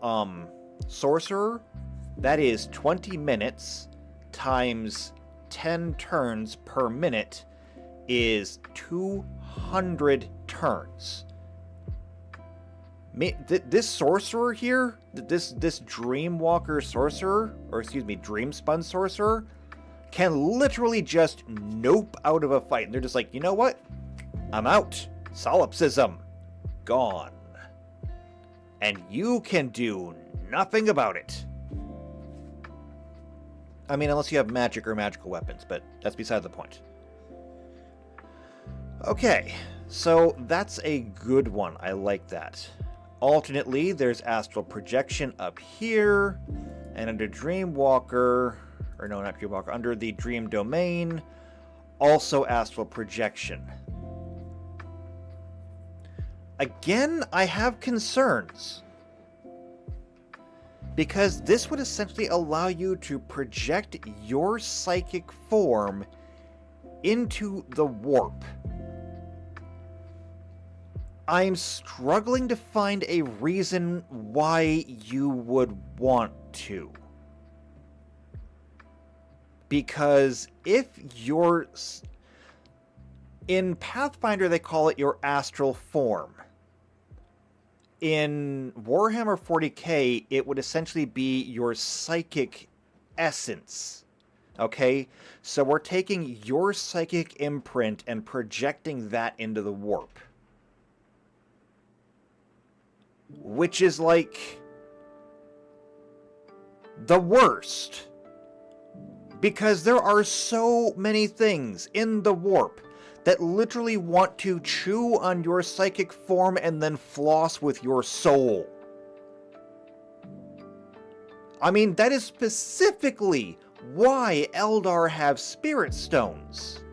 sorcerer, that is 20 minutes times 10 turns per minute is 200 turns. This sorcerer here, this Dreamwalker sorcerer, or excuse me, Dreamspun sorcerer, can literally just nope out of a fight. And they're just like, you know what? I'm out. Solipsism. Gone. And you can do nothing about it. I mean, unless you have magic or magical weapons, but that's beside the point. Okay, so that's a good one. I like that. Alternately, there's astral projection up here, and under Dreamwalker, or no, not Dreamwalker, under the Dream Domain, also astral projection. Again, I have concerns, because this would essentially allow you to project your psychic form into the warp. I'm struggling to find a reason why you would want to. Because if you're... In Pathfinder, they call it your astral form. In Warhammer 40k, it would essentially be your psychic essence. Okay? So we're taking your psychic imprint and projecting that into the warp. Which is like the worst. Because there are so many things in the warp that literally want to chew on your psychic form and then floss with your soul. I mean, that is specifically why Eldar have spirit stones.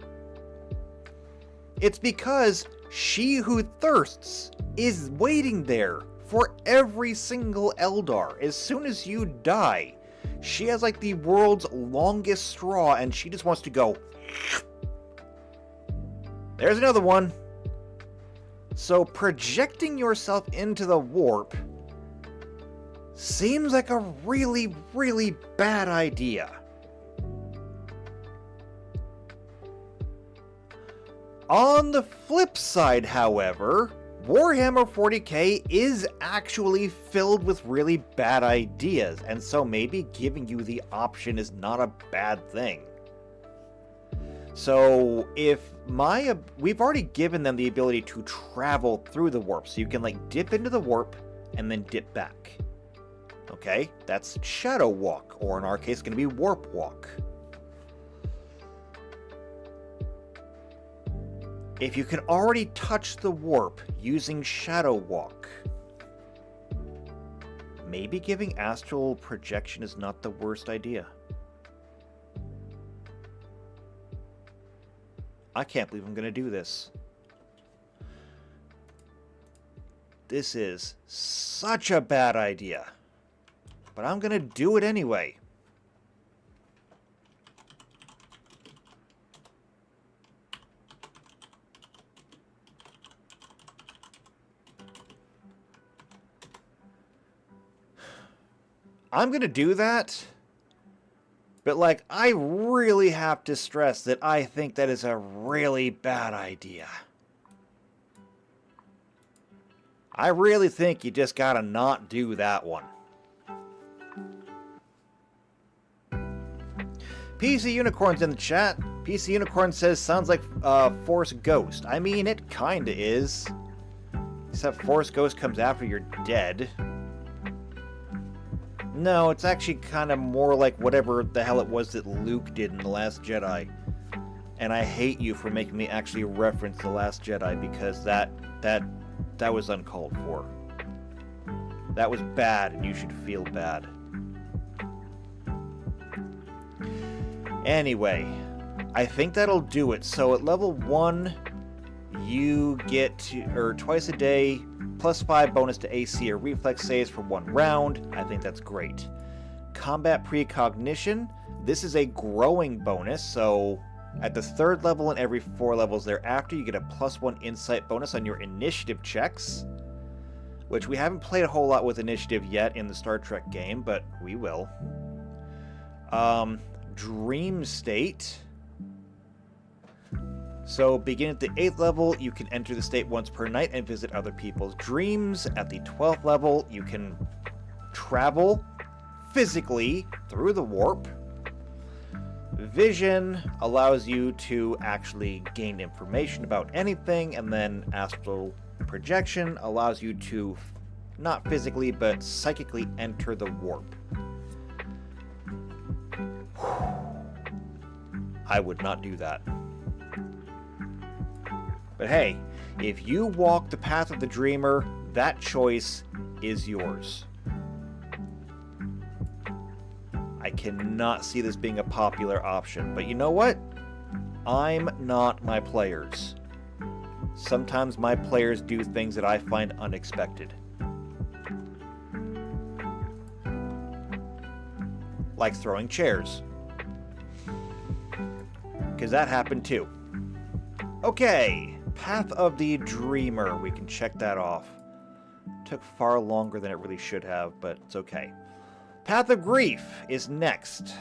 It's because she who thirsts is waiting there for every single Eldar. As soon as you die, she has like the world's longest straw and she just wants to go... There's another one. So projecting yourself into the warp seems like a really, really bad idea. On the flip side, however, Warhammer 40k is actually filled with really bad ideas, and so maybe giving you the option is not a bad thing. So if we've already given them the ability to travel through the warp, so you can like dip into the warp and then dip back. Okay, that's Shadow Walk, or in our case, going to be Warp Walk. If you can already touch the warp using Shadow Walk, maybe giving astral projection is not the worst idea. I can't believe I'm going to do this. This is such a bad idea. But I'm going to do it anyway. I'm going to do that. But, like, I really have to stress that I think that is a really bad idea. I really think you just gotta not do that one. PC Unicorn's in the chat. PC Unicorn says, sounds like Force Ghost. I mean, it kinda is. Except Force Ghost comes after you're dead. No, it's actually kind of more like whatever the hell it was that Luke did in The Last Jedi. And I hate you for making me actually reference The Last Jedi, because that was uncalled for. That was bad, and you should feel bad. Anyway, I think that'll do it. So at level 1, you get twice a day, +5 bonus to AC or reflex saves for 1 round. I think that's great. Combat precognition. This is a growing bonus, so at the 3rd level and every 4 levels thereafter, you get a +1 insight bonus on your initiative checks, which we haven't played a whole lot with initiative yet in the Star Trek game, but we will. Dream state. So, begin at the 8th level, you can enter the state once per night and visit other people's dreams. At the 12th level, you can travel physically through the warp. Vision allows you to actually gain information about anything, and then astral projection allows you to, not physically, but psychically enter the warp. I would not do that. But hey, if you walk the path of the dreamer, that choice is yours. I cannot see this being a popular option, but you know what? I'm not my players. Sometimes my players do things that I find unexpected. Like throwing chairs. Because that happened too. Okay. Path of the Dreamer. We can check that off. Took far longer than it really should have, but it's okay. Path of Grief is next.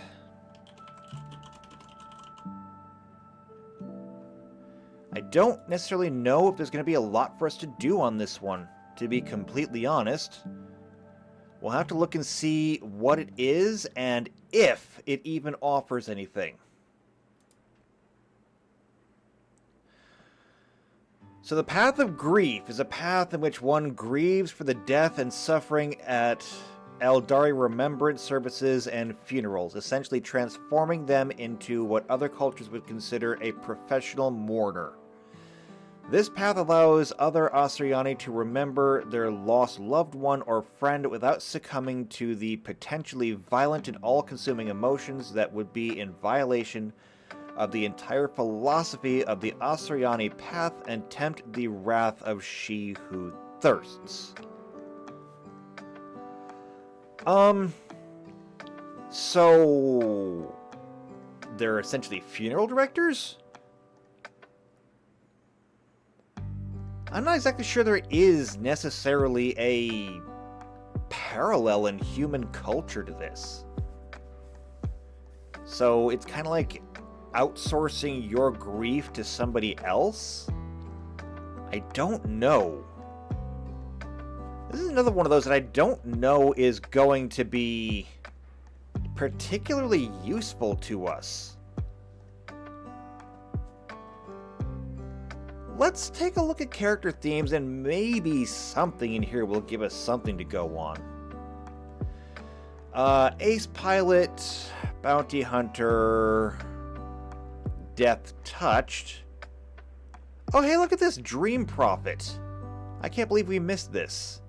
I don't necessarily know if there's going to be a lot for us to do on this one, to be completely honest. We'll have to look and see what it is and if it even offers anything. So the Path of Grief is a path in which one grieves for the death and suffering at Eldari remembrance services and funerals, essentially transforming them into what other cultures would consider a professional mourner. This path allows other Asuryani to remember their lost loved one or friend without succumbing to the potentially violent and all-consuming emotions that would be in violation of the entire philosophy of the Asuryani path and tempt the wrath of she who thirsts. So they're essentially funeral directors? I'm not exactly sure there is necessarily a parallel in human culture to this. So it's kind of like outsourcing your grief to somebody else? I don't know. This is another one of those that I don't know is going to be particularly useful to us. Let's take a look at character themes, and maybe something in here will give us something to go on. Ace Pilot, Bounty Hunter, Death Touched. Oh, hey, look at this, Dream Prophet. I can't believe we missed this.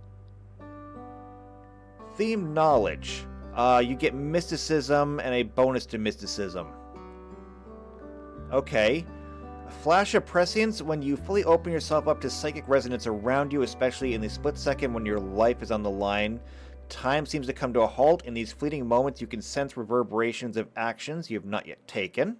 Theme knowledge. You get mysticism and a bonus to mysticism. Okay. Flash of prescience. When you fully open yourself up to psychic resonance around you, especially in the split second when your life is on the line, time seems to come to a halt. In these fleeting moments, you can sense reverberations of actions you have not yet taken.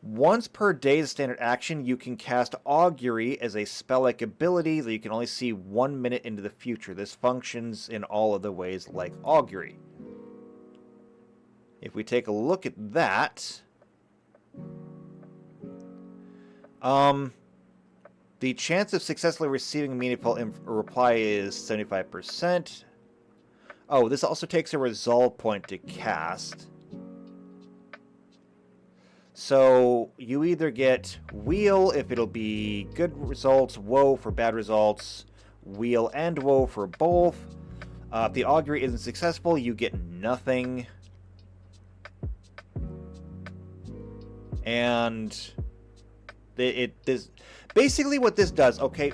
Once per day as standard action, you can cast Augury as a spell-like ability that you can only see 1 minute into the future. This functions in all other ways like Augury. If we take a look at that, the chance of successfully receiving a meaningful reply is 75%. Oh, this also takes a resolve point to cast. So you either get Wheel if it'll be good results, Woe for bad results, Wheel and Woe for both. If the Augury isn't successful, you get nothing. And this basically what this does, okay,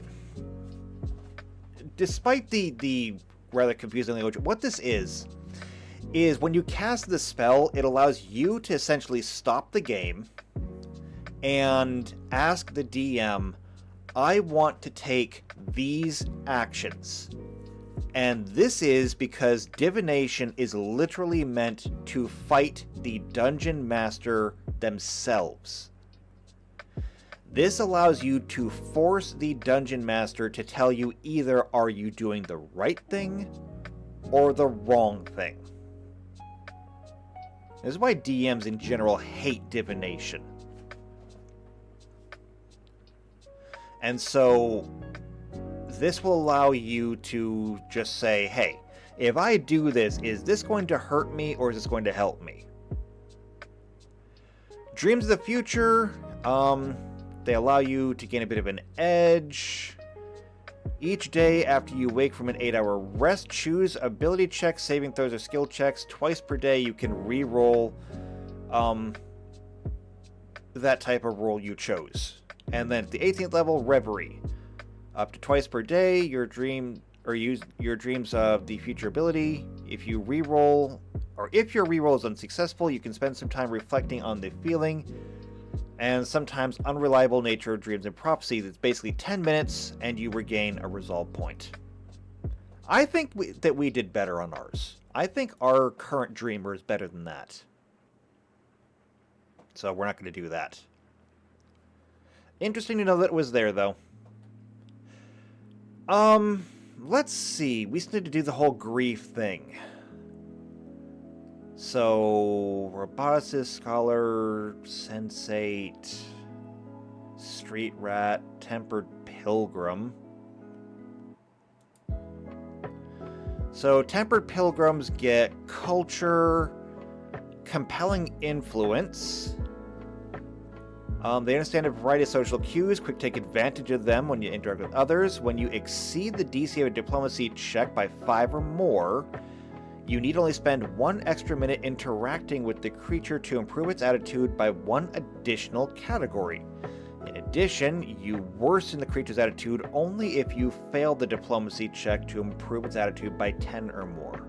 despite the rather confusing language, what this is when you cast the spell, it allows you to essentially stop the game and ask the DM, I want to take these actions. And this is because divination is literally meant to fight the dungeon master themselves. This allows you to force the dungeon master to tell you either are you doing the right thing or the wrong thing. This is why DMs in general hate divination. And so this will allow you to just say, hey, if I do this, is this going to hurt me or is this going to help me? Dreams of the future, they allow you to gain a bit of an edge. Each day after you wake from an 8-hour rest, choose ability checks, saving throws, or skill checks. Twice per day you can re-roll that type of roll you chose. And then at the 18th level, Reverie. Up to twice per day, your dream or use your dreams of the future ability. If you re-roll, or if your re-roll is unsuccessful, you can spend some time reflecting on the feeling and sometimes unreliable nature of dreams and prophecy. That's basically 10 minutes, and you regain a resolve point. I think that we did better on ours. I think our current dreamer is better than that. So we're not going to do that. Interesting to know that it was there, though. Let's see. We still need to do the whole grief thing. So, roboticist, scholar, sensate, street rat, tempered pilgrim. So, tempered pilgrims get culture, compelling influence. They understand a variety of social cues, quick take advantage of them when you interact with others. When you exceed the DC of a diplomacy check by 5 or more, you need only spend 1 extra minute interacting with the creature to improve its attitude by 1 additional category. In addition, you worsen the creature's attitude only if you fail the diplomacy check to improve its attitude by 10 or more.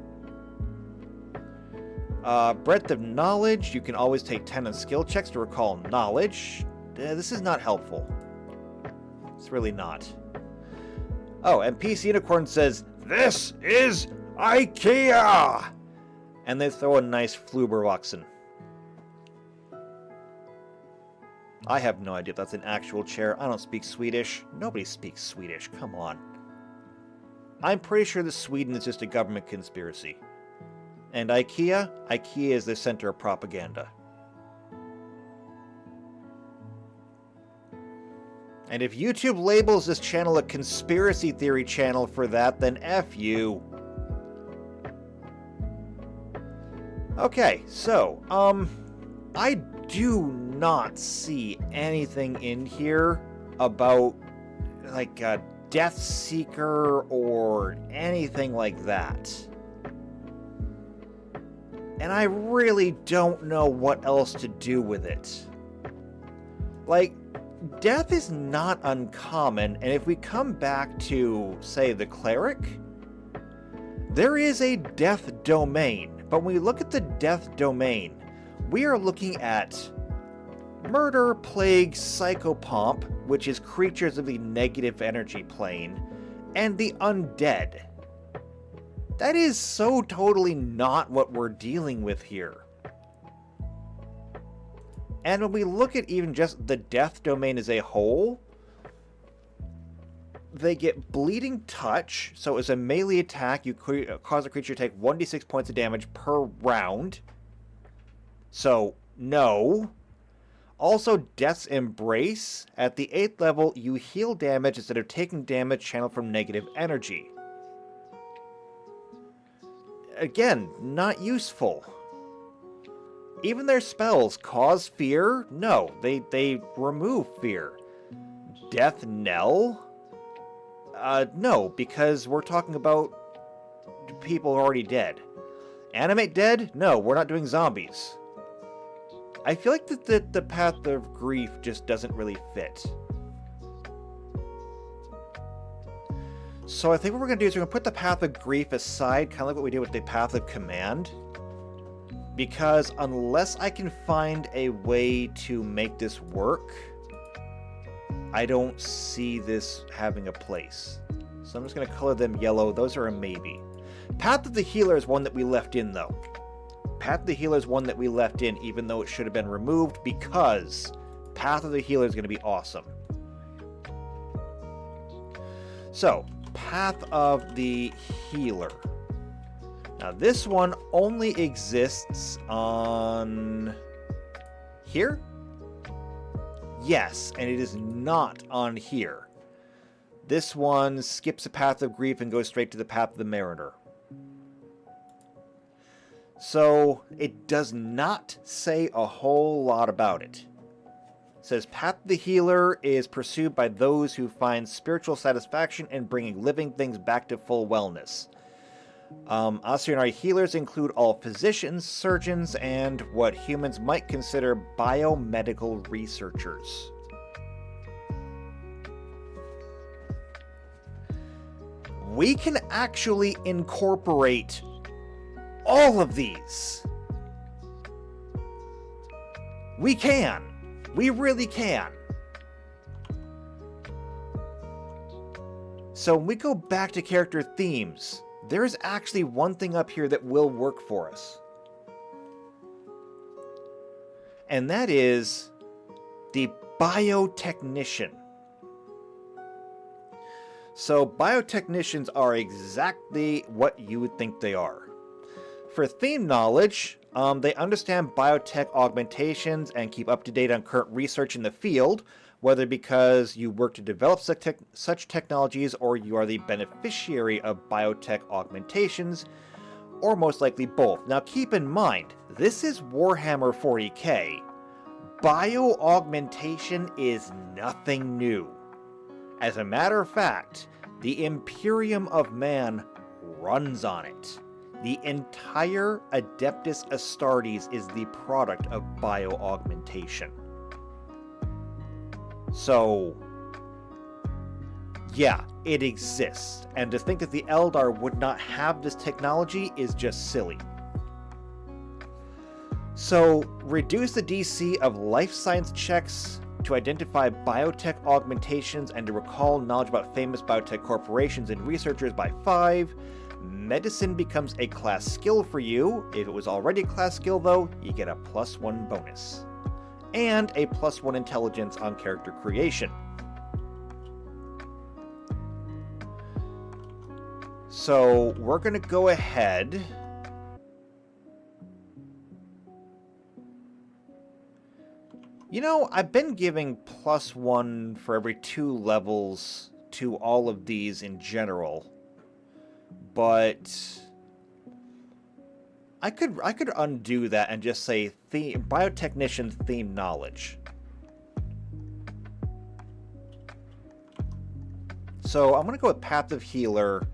Breadth of knowledge, you can always take 10 on skill checks to recall knowledge. This is not helpful. It's really not. Oh, and PC Unicorn says, "This is IKEA!" And they throw a nice Fluberwachsen. I have no idea if that's an actual chair. I don't speak Swedish. Nobody speaks Swedish. Come on. I'm pretty sure that Sweden is just a government conspiracy. And IKEA? IKEA is the center of propaganda. And if YouTube labels this channel a conspiracy theory channel for that, then F you. Okay, so, I do not see anything in here about, like, a Death Seeker or anything like that. And I really don't know what else to do with it. Like, death is not uncommon, and if we come back to, say, the cleric, There is a death domain, but when we look at the death domain, we are looking at murder, plague, psychopomp, which is creatures of the negative energy plane, and the undead. That is so totally not what we're dealing with here. And when we look at even just the death domain as a whole, they get bleeding touch, so as a melee attack, you cause a creature to take 1d6 points of damage per round. So, no. Also, Death's Embrace. At the 8th level, you heal damage instead of taking damage channeled from negative energy. Again, not useful. Even their spells cause fear? No, they remove fear. Death Knell? No, because we're talking about people already dead. Animate dead? No, we're not doing zombies. I feel like the Path of Grief just doesn't really fit. So I think what we're going to do is we're going to put the Path of Grief aside, kind of like what we did with the Path of Command. Because unless I can find a way to make this work, I don't see this having a place. So I'm just going to color them yellow. Those are a maybe. Path of the Healer is one that we left in, though. Path of the Healer is one that we left in, even though it should have been removed, because Path of the Healer is going to be awesome. So, Path of the Healer. Now, this one only exists on here? Yes, and it is not on here. This one skips the Path of Grief and goes straight to the Path of the Mariner. So, it does not say a whole lot about it. It says, Path of the Healer is pursued by those who find spiritual satisfaction in bringing living things back to full wellness. Astronaut healers include all physicians, surgeons, and what humans might consider biomedical researchers. We can actually incorporate all of these. We can. We really can. So when we go back to character themes, there is actually one thing up here that will work for us. And that is the biotechnician. So biotechnicians are exactly what you would think they are. For theme knowledge, they understand biotech augmentations and keep up to date on current research in the field, whether because you work to develop such technologies or you are the beneficiary of biotech augmentations, or most likely both. Now keep in mind, this is Warhammer 40k. Bio-augmentation is nothing new. As a matter of fact, the Imperium of Man runs on it. The entire Adeptus Astartes is the product of bio-augmentation. So, yeah, it exists. And to think that the Eldar would not have this technology is just silly. So, reduce the DC of life science checks to identify biotech augmentations and to recall knowledge about famous biotech corporations and researchers by 5. Medicine becomes a class skill for you. If it was already a class skill, though, you get a +1 bonus. And a +1 intelligence on character creation. So we're going to go ahead. You know, I've been giving +1 for every 2 levels to all of these in general. But I could undo that and just say biotechnician theme knowledge. So I'm going to go with Path of Healer,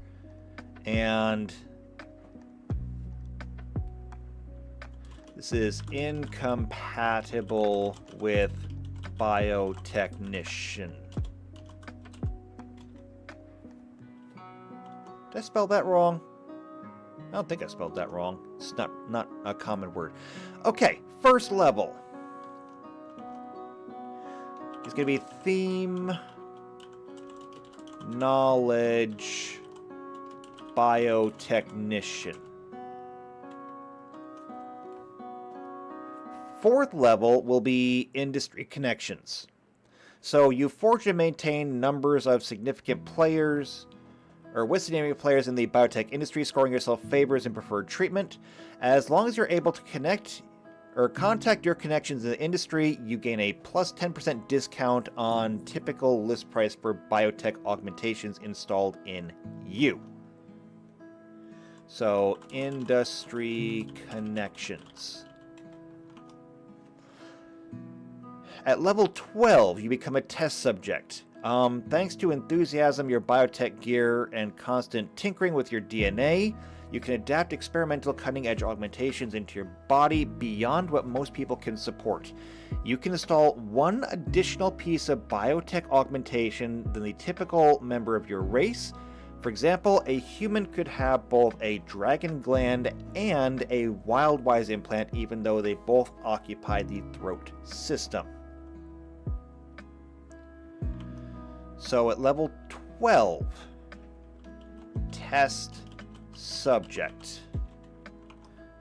and this is incompatible with biotechnician. Did I spell that wrong? I don't think I spelled that wrong. It's not a common word. Okay, first level. It's going to be theme, knowledge, biotechnician. Fourth level will be industry connections. So you forge and maintain numbers of significant players, or with significant players in the biotech industry, scoring yourself favors and preferred treatment. As long as you're able to connect or contact your connections in the industry, you gain a plus 10% discount on typical list price for biotech augmentations installed in you. So, industry connections. At level 12, you become a test subject. Thanks to enthusiasm, your biotech gear, and constant tinkering with your DNA, you can adapt experimental cutting-edge augmentations into your body beyond what most people can support. You can install one additional piece of biotech augmentation than the typical member of your race. For example, a human could have both a dragon gland and a Wildwise implant, even though they both occupy the throat system. So at level 12, test subject.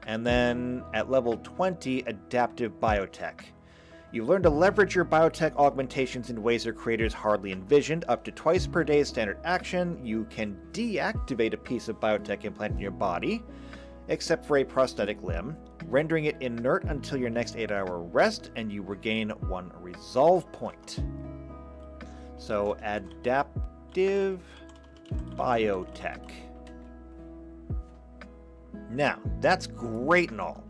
And then at level 20, adaptive biotech. You've learned to leverage your biotech augmentations in ways your creators hardly envisioned. Up to twice per day standard action, you can deactivate a piece of biotech implant in your body, except for a prosthetic limb, rendering it inert until your next 8-hour rest, and you regain 1 resolve point. So, adaptive biotech. Now, that's great and all,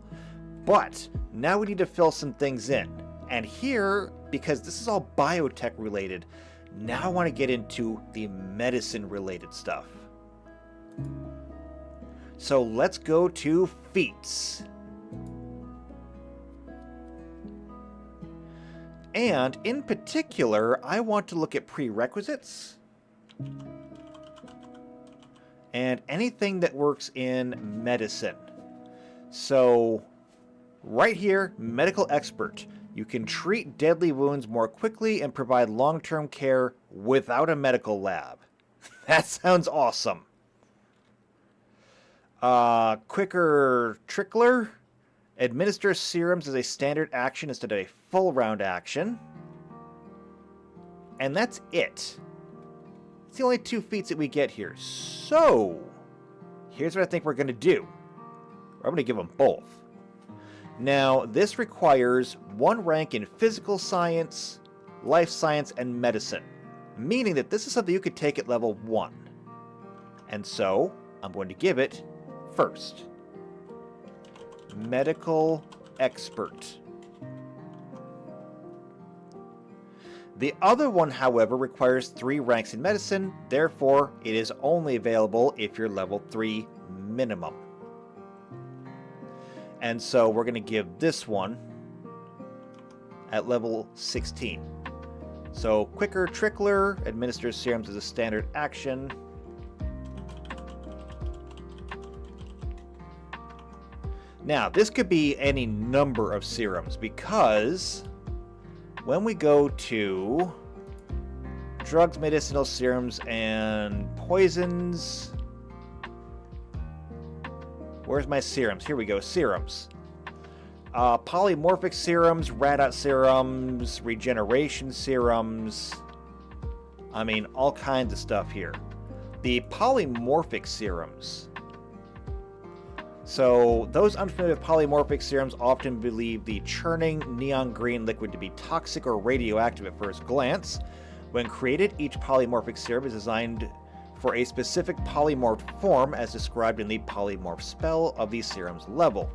but now we need to fill some things in. And here, because this is all biotech related, now I want to get into the medicine related stuff. So let's go to feats. And in particular, I want to look at prerequisites and anything that works in medicine. So right here, medical expert. You can treat deadly wounds more quickly and provide long-term care without a medical lab. That sounds awesome. Quicker trickler. Administer serums as a standard action instead of a full round action. And that's it. It's the only 2 feats that we get here. So, here's what I think we're going to do. I'm going to give them both. Now, this requires 1 rank in physical science, life science, and medicine, meaning that this is something you could take at level 1. And so, I'm going to give it first. Medical expert. The other one, however, requires 3 ranks in medicine, therefore it is only available if you're level 3 minimum. And so we're going to give this one at level 16. So quicker trickler, administers serums as a standard action. Now, this could be any number of serums, because when we go to drugs, medicinal serums, and poisons, where's my serums? Here we go, serums. Polymorphic serums, rad-out serums, regeneration serums. I mean, all kinds of stuff here. The polymorphic serums. So, those unfamiliar with polymorphic serums often believe the churning neon green liquid to be toxic or radioactive at first glance. When created, each polymorphic serum is designed for a specific polymorphed form as described in the polymorph spell of the serum's level.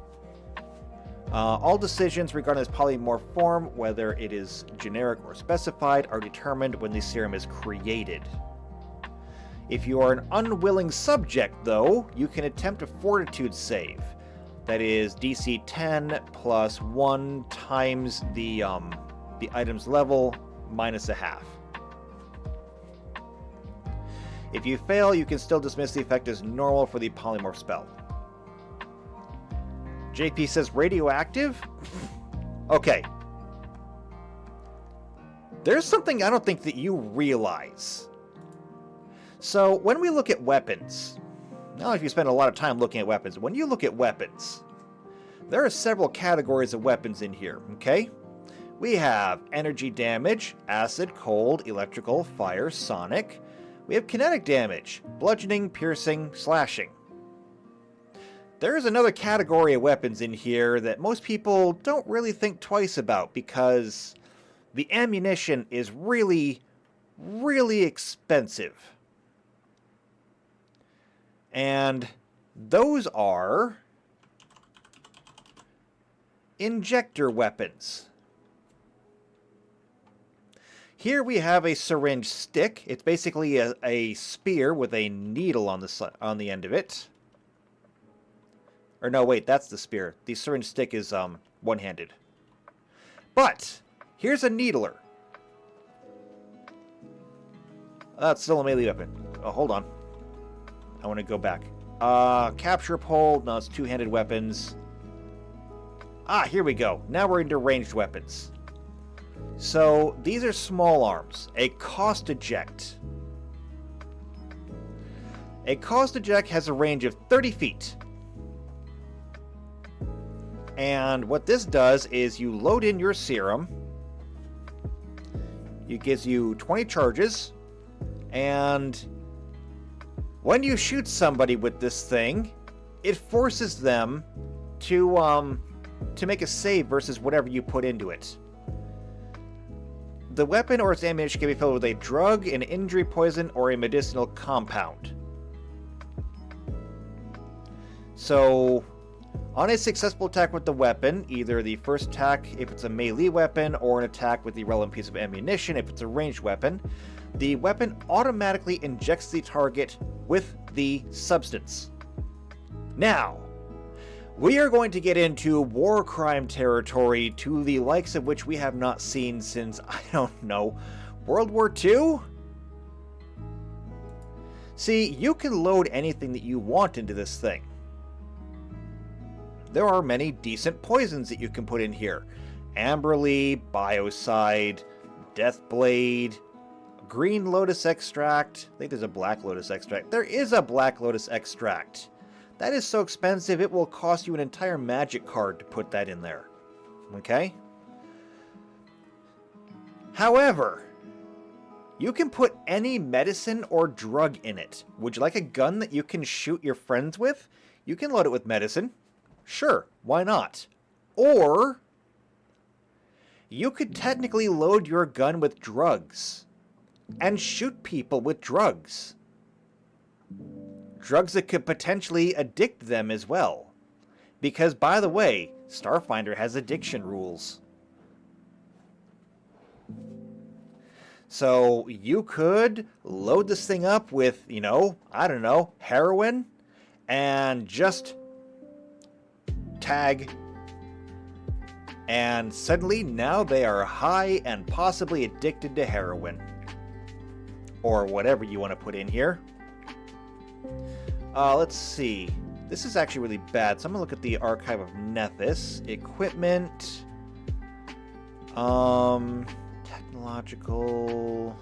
All decisions regarding this polymorph form, whether it is generic or specified, are determined when the serum is created. If you are an unwilling subject, though, you can attempt a fortitude save. That is DC 10 plus 1 times the item's level minus a half. If you fail, you can still dismiss the effect as normal for the polymorph spell. JP says radioactive? Okay. There's something I don't think that you realize. So, when we look at weapons, now if you spend a lot of time looking at weapons, when you look at weapons, there are several categories of weapons in here, okay? We have energy damage, acid, cold, electrical, fire, sonic. We have kinetic damage, bludgeoning, piercing, slashing. There is another category of weapons in here that most people don't really think twice about because the ammunition is really, really expensive. And those are injector weapons. Here we have a syringe stick. It's basically a spear with a needle on the end of it. Or no, wait, that's the spear. The syringe stick is one-handed. But here's a needler. That's still a melee weapon. Oh, hold on. I want to go back. Capture pole. No, it's two-handed weapons. Ah, here we go. Now we're into ranged weapons. So, these are small arms. A cost eject. A cost eject has a range of 30 feet. And what this does is you load in your serum. It gives you 20 charges. And when you shoot somebody with this thing, it forces them to make a save versus whatever you put into it. The weapon or its ammunition can be filled with a drug, an injury poison, or a medicinal compound. So, on a successful attack with the weapon, either the first attack if it's a melee weapon, or an attack with the relevant piece of ammunition if it's a ranged weapon, the weapon automatically injects the target with the substance. Now, we are going to get into war crime territory to the likes of which we have not seen since, I don't know, World War II? See, you can load anything that you want into this thing. There are many decent poisons that you can put in here. Amberly, Biocide, Deathblade, Green Lotus Extract. I think there's a Black Lotus Extract. There is a Black Lotus Extract. That is so expensive, it will cost you an entire magic card to put that in there. Okay? However, you can put any medicine or drug in it. Would you like a gun that you can shoot your friends with? You can load it with medicine. Sure, why not? Or, you could technically load your gun with drugs and shoot people with drugs. Drugs that could potentially addict them as well. Because, by the way, Starfinder has addiction rules. So, you could load this thing up with, I don't know, heroin, and just tag. And suddenly, now they are high and possibly addicted to heroin. Or whatever you want to put in here. Let's see. This is actually really bad, so I'm going to look at the Archive of Nethys. Equipment. Technological.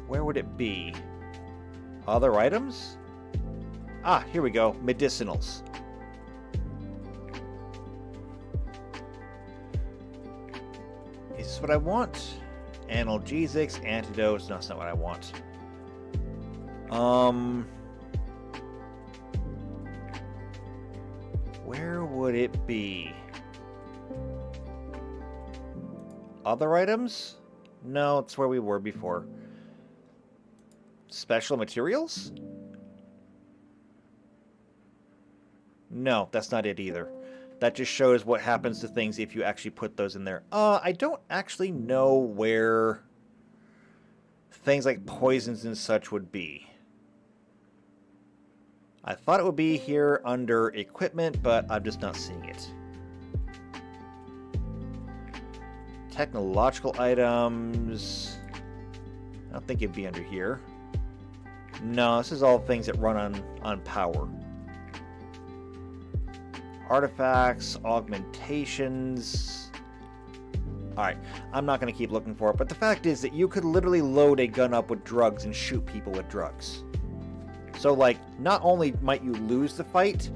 Where would it be? Other items? Ah, here we go. Medicinals. Is this what I want? Analgesics, antidotes. No, that's not what I want. Where would it be? Other items? No, it's where we were before. Special materials? No, that's not it either. That just shows what happens to things if you actually put those in there. I don't actually know where things like poisons and such would be. I thought it would be here under equipment, but I'm just not seeing it. Technological items. I don't think it'd be under here. No, this is all things that run on power. artifacts, augmentations. Alright, I'm not going to keep looking for it, but the fact is that you could literally load a gun up with drugs and shoot people with drugs. So, like, not only might you lose the fight,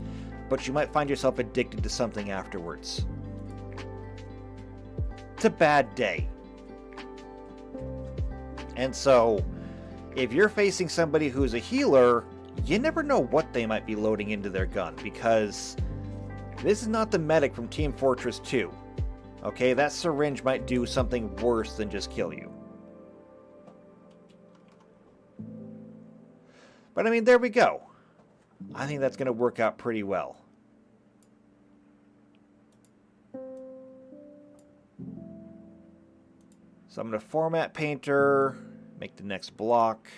but you might find yourself addicted to something afterwards. It's a bad day. And so, if you're facing somebody who's a healer, you never know what they might be loading into their gun, because this is not the medic from Team Fortress 2. Okay, that syringe might do something worse than just kill you. But I mean, there we go. I think that's going to work out pretty well. So I'm going to format painter, make the next block.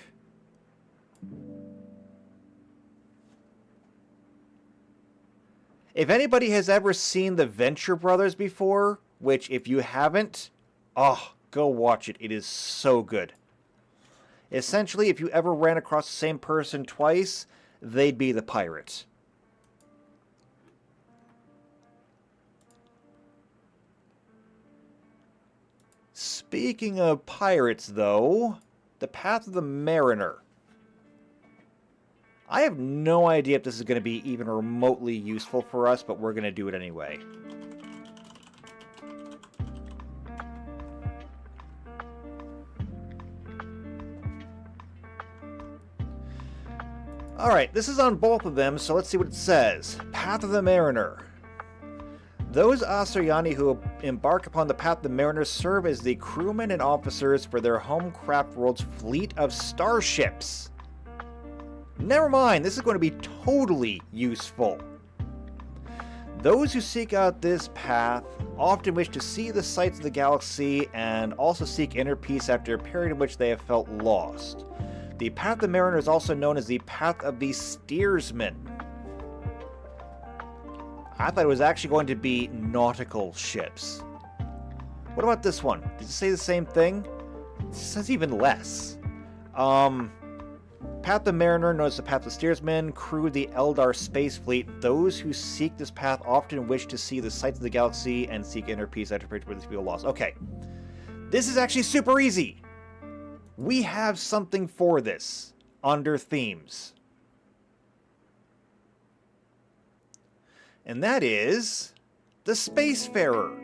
If anybody has ever seen the Venture Brothers before, which if you haven't, oh, go watch it. It is so good. Essentially, if you ever ran across the same person twice, they'd be the pirate. Speaking of pirates, though, the Path of the Mariner. I have no idea if this is going to be even remotely useful for us, but we're going to do it anyway. Alright, this is on both of them, so let's see what it says. Path of the Mariner. Those Asuryani who embark upon the Path of the Mariner serve as the crewmen and officers for their homecraft world's fleet of starships. Never mind, this is going to be totally useful. Those who seek out this path often wish to see the sights of the galaxy and also seek inner peace after a period in which they have felt lost. The Path of the Mariner is also known as the Path of the Steersman. I thought it was actually going to be nautical ships. What about this one? Did it say the same thing? It says even less. Path of the Mariner, known as the Path of the Steersman, crew the Eldar space fleet. Those who seek this path often wish to see the sights of the galaxy and seek inner peace after where these people lost. Okay. This is actually super easy. We have something for this under themes. And that is the Spacefarer.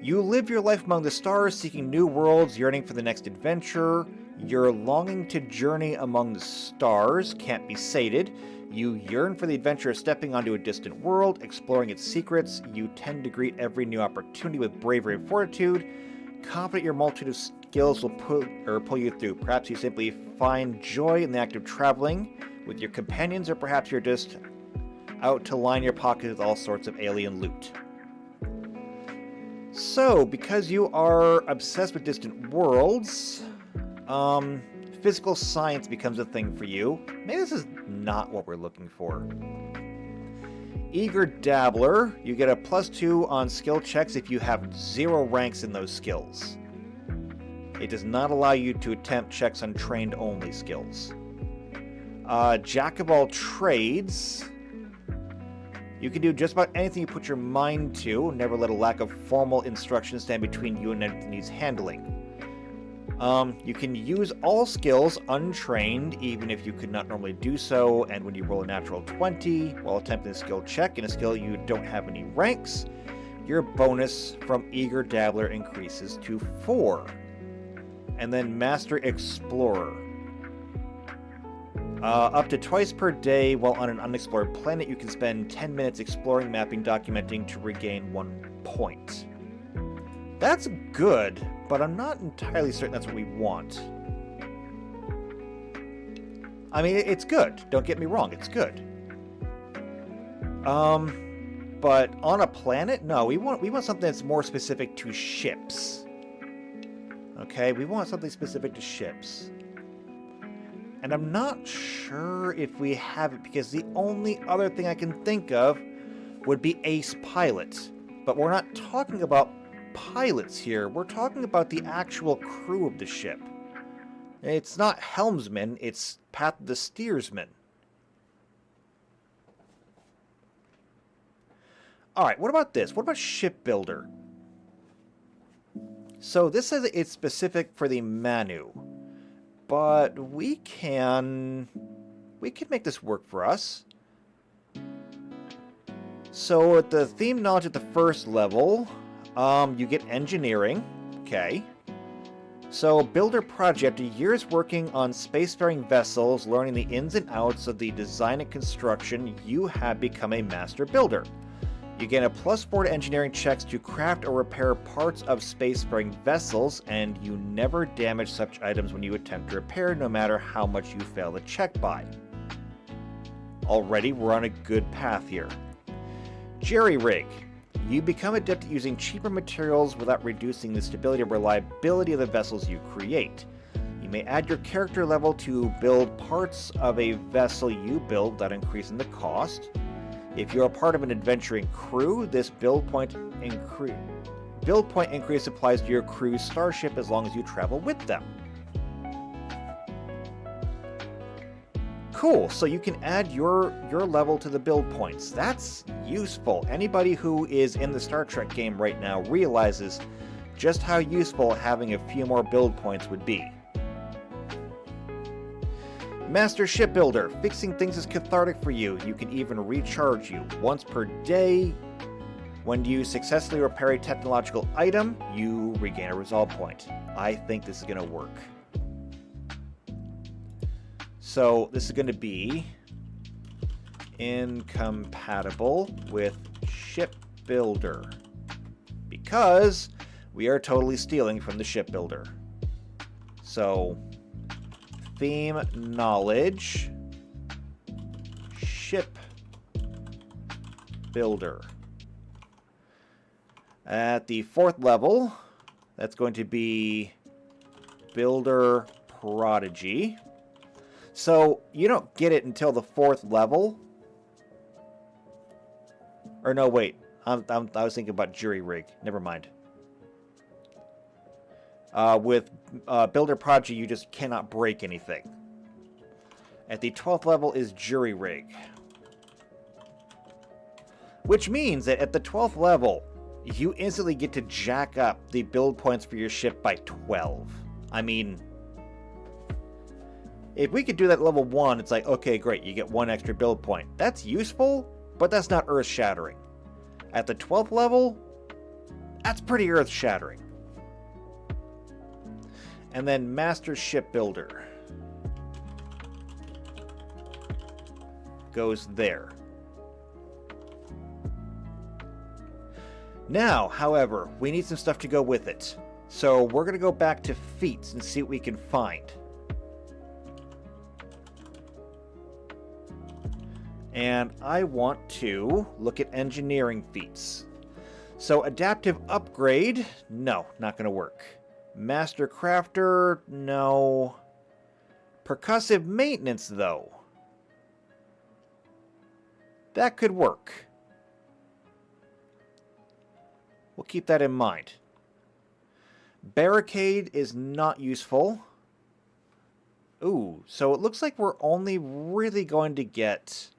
You live your life among the stars, seeking new worlds, yearning for the next adventure. You're longing to journey among the stars, can't be sated. You yearn for the adventure of stepping onto a distant world, exploring its secrets. You tend to greet every new opportunity with bravery and fortitude. Confident your multitude of skills will pull you through. Perhaps you simply find joy in the act of traveling with your companions, or perhaps you're just out to line your pockets with all sorts of alien loot. So, because you are obsessed with distant worlds, physical science becomes a thing for you. Maybe this is not what we're looking for. Eager Dabbler, you get a +2 on skill checks if you have 0 ranks in those skills. It does not allow you to attempt checks on trained only skills. Jack of all trades. You can do just about anything you put your mind to. Never let a lack of formal instruction stand between you and anything needs handling. You can use all skills untrained, even if you could not normally do so, and when you roll a natural 20 while attempting a skill check in a skill you don't have any ranks, your bonus from Eager Dabbler increases to 4. And then Master Explorer. Up to twice per day while on an unexplored planet, you can spend 10 minutes exploring, mapping, documenting to regain 1 point. That's good, but I'm not entirely certain that's what we want. I mean, it's good. Don't get me wrong, it's good. But on a planet? No, we want something that's more specific to ships. Okay, we want something specific to ships. And I'm not sure if we have it, because the only other thing I can think of would be Ace Pilot. But we're not talking about pilots here. We're talking about the actual crew of the ship. It's not helmsman, it's Path of the Steersman. Alright, what about this? What about shipbuilder? So this says it's specific for the Manu. But we can make this work for us. So at the theme knowledge at the first level, you get engineering. Okay. So builder project, years working on spacefaring vessels, learning the ins and outs of the design and construction, you have become a master builder. You gain a +4 to engineering checks to craft or repair parts of spacefaring vessels, and you never damage such items when you attempt to repair, no matter how much you fail the check by. Already, we're on a good path here. Jerry rig. You become adept at using cheaper materials without reducing the stability or reliability of the vessels you create. You may add your character level to build parts of a vessel you build without increasing the cost. If you're a part of an adventuring crew, this build point increase applies to your crew's starship as long as you travel with them. Cool, so you can add your level to the build points. That's useful. Anybody who is in the Star Trek game right now realizes just how useful having a few more build points would be. Master Shipbuilder. Fixing things is cathartic for you. You can even recharge you. Once per day, when you successfully repair a technological item, you regain a resolve point. I think this is going to work. So this is going to be incompatible with Shipbuilder, because we are totally stealing from the Shipbuilder. So theme knowledge, ship builder. At the 4th level, that's going to be builder prodigy. So you don't get it until the 4th level. Or no, wait. I was thinking about jury rig. Never mind. With Builder Prodigy, you just cannot break anything. At the 12th level is Jury Rig. Which means that at the 12th level, you instantly get to jack up the build points for your ship by 12. I mean, if we could do that at level 1, it's like, okay, great, you get 1 extra build point. That's useful, but that's not earth-shattering. At the 12th level, that's pretty earth-shattering. And then Master Shipbuilder goes there. Now, however, we need some stuff to go with it. So we're going to go back to feats and see what we can find. And I want to look at engineering feats. So adaptive upgrade, no, not going to work. Master Crafter, no. Percussive maintenance, though. That could work. We'll keep that in mind. Barricade is not useful. Ooh, so it looks like we're only really going to get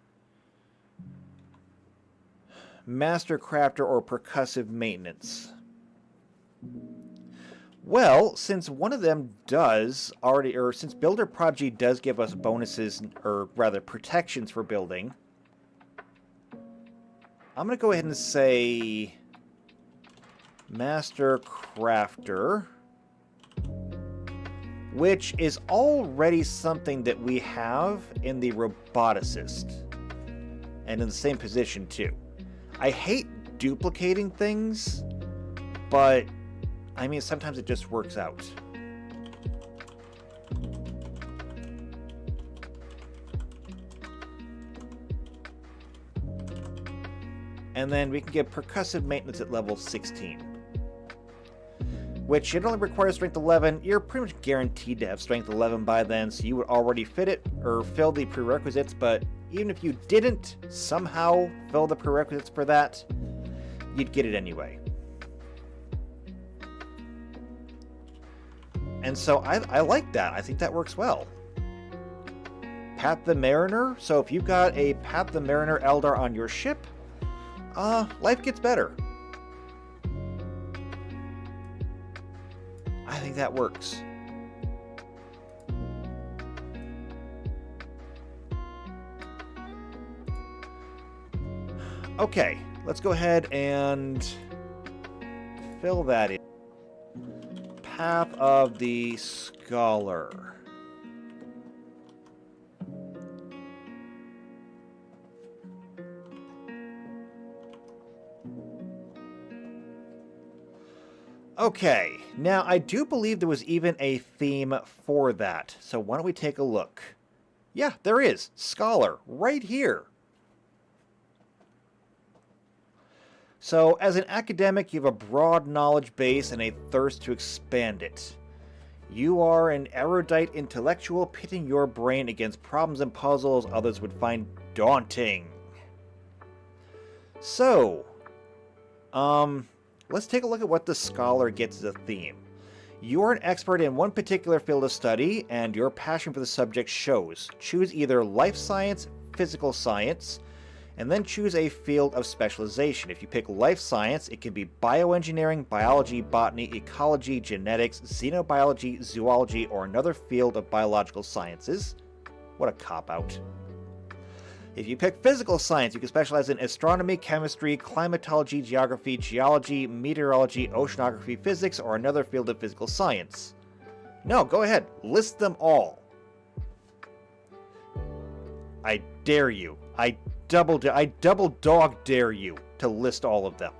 Master Crafter or Percussive Maintenance. Well, since one of them does already, or since Builder Prodigy does give us bonuses, or rather protections for building, I'm going to go ahead and say Master Crafter, which is already something that we have in the Roboticist, and in the same position too. I hate duplicating things, but I mean, sometimes it just works out. And then we can get percussive maintenance at level 16. Which it only requires strength 11. You're pretty much guaranteed to have strength 11 by then, so you would already fit it or fill the prerequisites, but even if you didn't somehow fill the prerequisites for that, you'd get it anyway. And so I like that. I think that works well. Pat the Mariner. So if you've got a Pat the Mariner Eldar on your ship, life gets better. I think that works. Okay, let's go ahead and fill that in. Path of the Scholar. Okay, now I do believe there was even a theme for that, so why don't we take a look? Yeah, there is. Scholar, right here. So, as an academic, you have a broad knowledge base and a thirst to expand it. You are an erudite intellectual pitting your brain against problems and puzzles others would find daunting. So, let's take a look at what the Scholar gets as a theme. You are an expert in one particular field of study, and your passion for the subject shows. Choose either life science, physical science, and then choose a field of specialization. If you pick life science, it can be bioengineering, biology, botany, ecology, genetics, xenobiology, zoology, or another field of biological sciences. What a cop-out. If you pick physical science, you can specialize in astronomy, chemistry, climatology, geography, geology, meteorology, oceanography, physics, or another field of physical science. No, go ahead. List them all. I dare you. I double dog dare you to list all of them.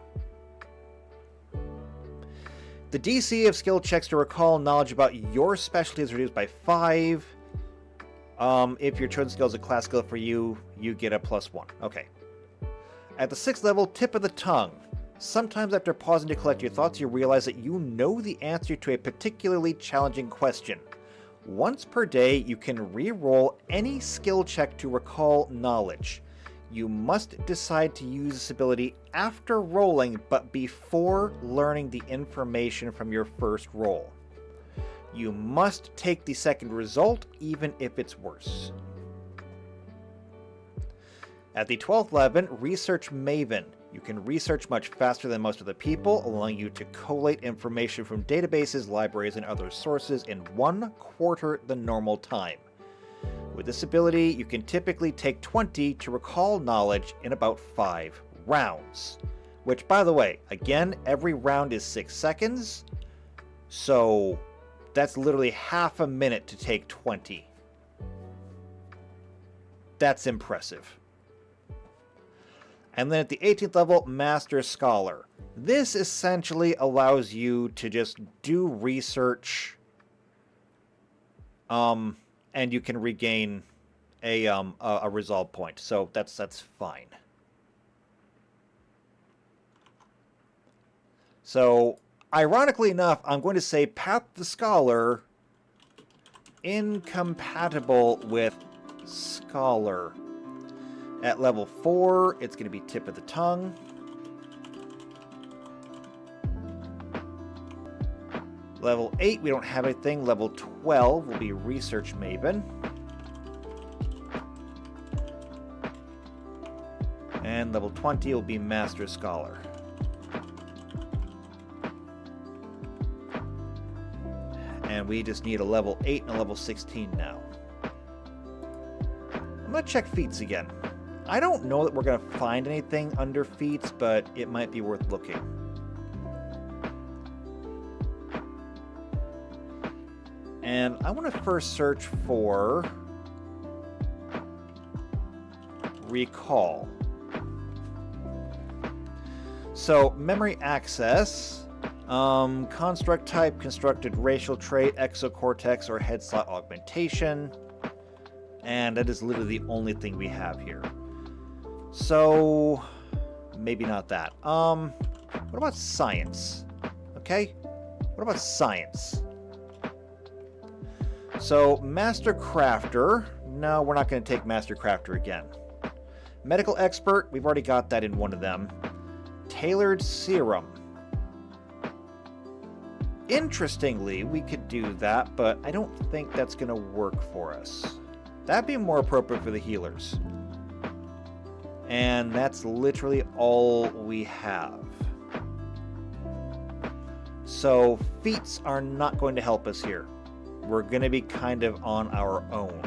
The DC of skill checks to recall knowledge about your specialty is reduced by 5. If your chosen skill is a class skill for you, you get a +1. Okay. At the 6th level, tip of the tongue. Sometimes after pausing to collect your thoughts, you realize that you know the answer to a particularly challenging question. Once per day, you can re-roll any skill check to recall knowledge. You must decide to use this ability after rolling, but before learning the information from your first roll. You must take the second result, even if it's worse. At the 12th level, Research Maven. You can research much faster than most other people, allowing you to collate information from databases, libraries, and other sources in 1/4 the normal time. With this ability, you can typically take 20 to recall knowledge in about 5 rounds. Which, by the way, again, every round is 6 seconds, so that's literally half a minute to take 20. That's impressive. And then at the 18th level, Master Scholar. This essentially allows you to just do research, and you can regain a resolve point. So that's fine. So, ironically enough, I'm going to say Path the Scholar incompatible with Scholar. At level 4, it's going to be Tip of the Tongue. Level 8, we don't have anything. Level 12 will be Research Maven. And level 20 will be Master Scholar. And we just need a level 8 and a level 16 now. I'm going to check feats again. I don't know that we're going to find anything under feats, but it might be worth looking. And I want to first search for recall. So, memory access, construct type, constructed racial trait, exocortex, or head slot augmentation. And that is literally the only thing we have here. So, maybe not that. What about science? Okay, what about science? So, Master Crafter. No, we're not going to take Master Crafter again. Medical Expert. We've already got that in one of them. Tailored Serum. Interestingly, we could do that, but I don't think that's going to work for us. That'd be more appropriate for the healers. And that's literally all we have. So feats are not going to help us here. We're going to be kind of on our own.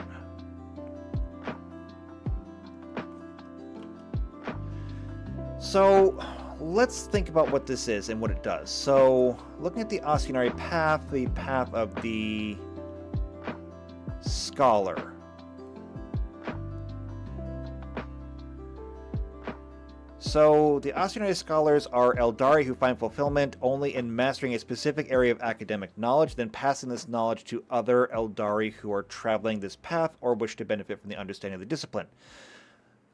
So let's think about what this is and what it does. So looking at the Ossianari path, the path of the Scholar. So the Ossianari Scholars are Eldari who find fulfillment only in mastering a specific area of academic knowledge, then passing this knowledge to other Eldari who are traveling this path or wish to benefit from the understanding of the discipline.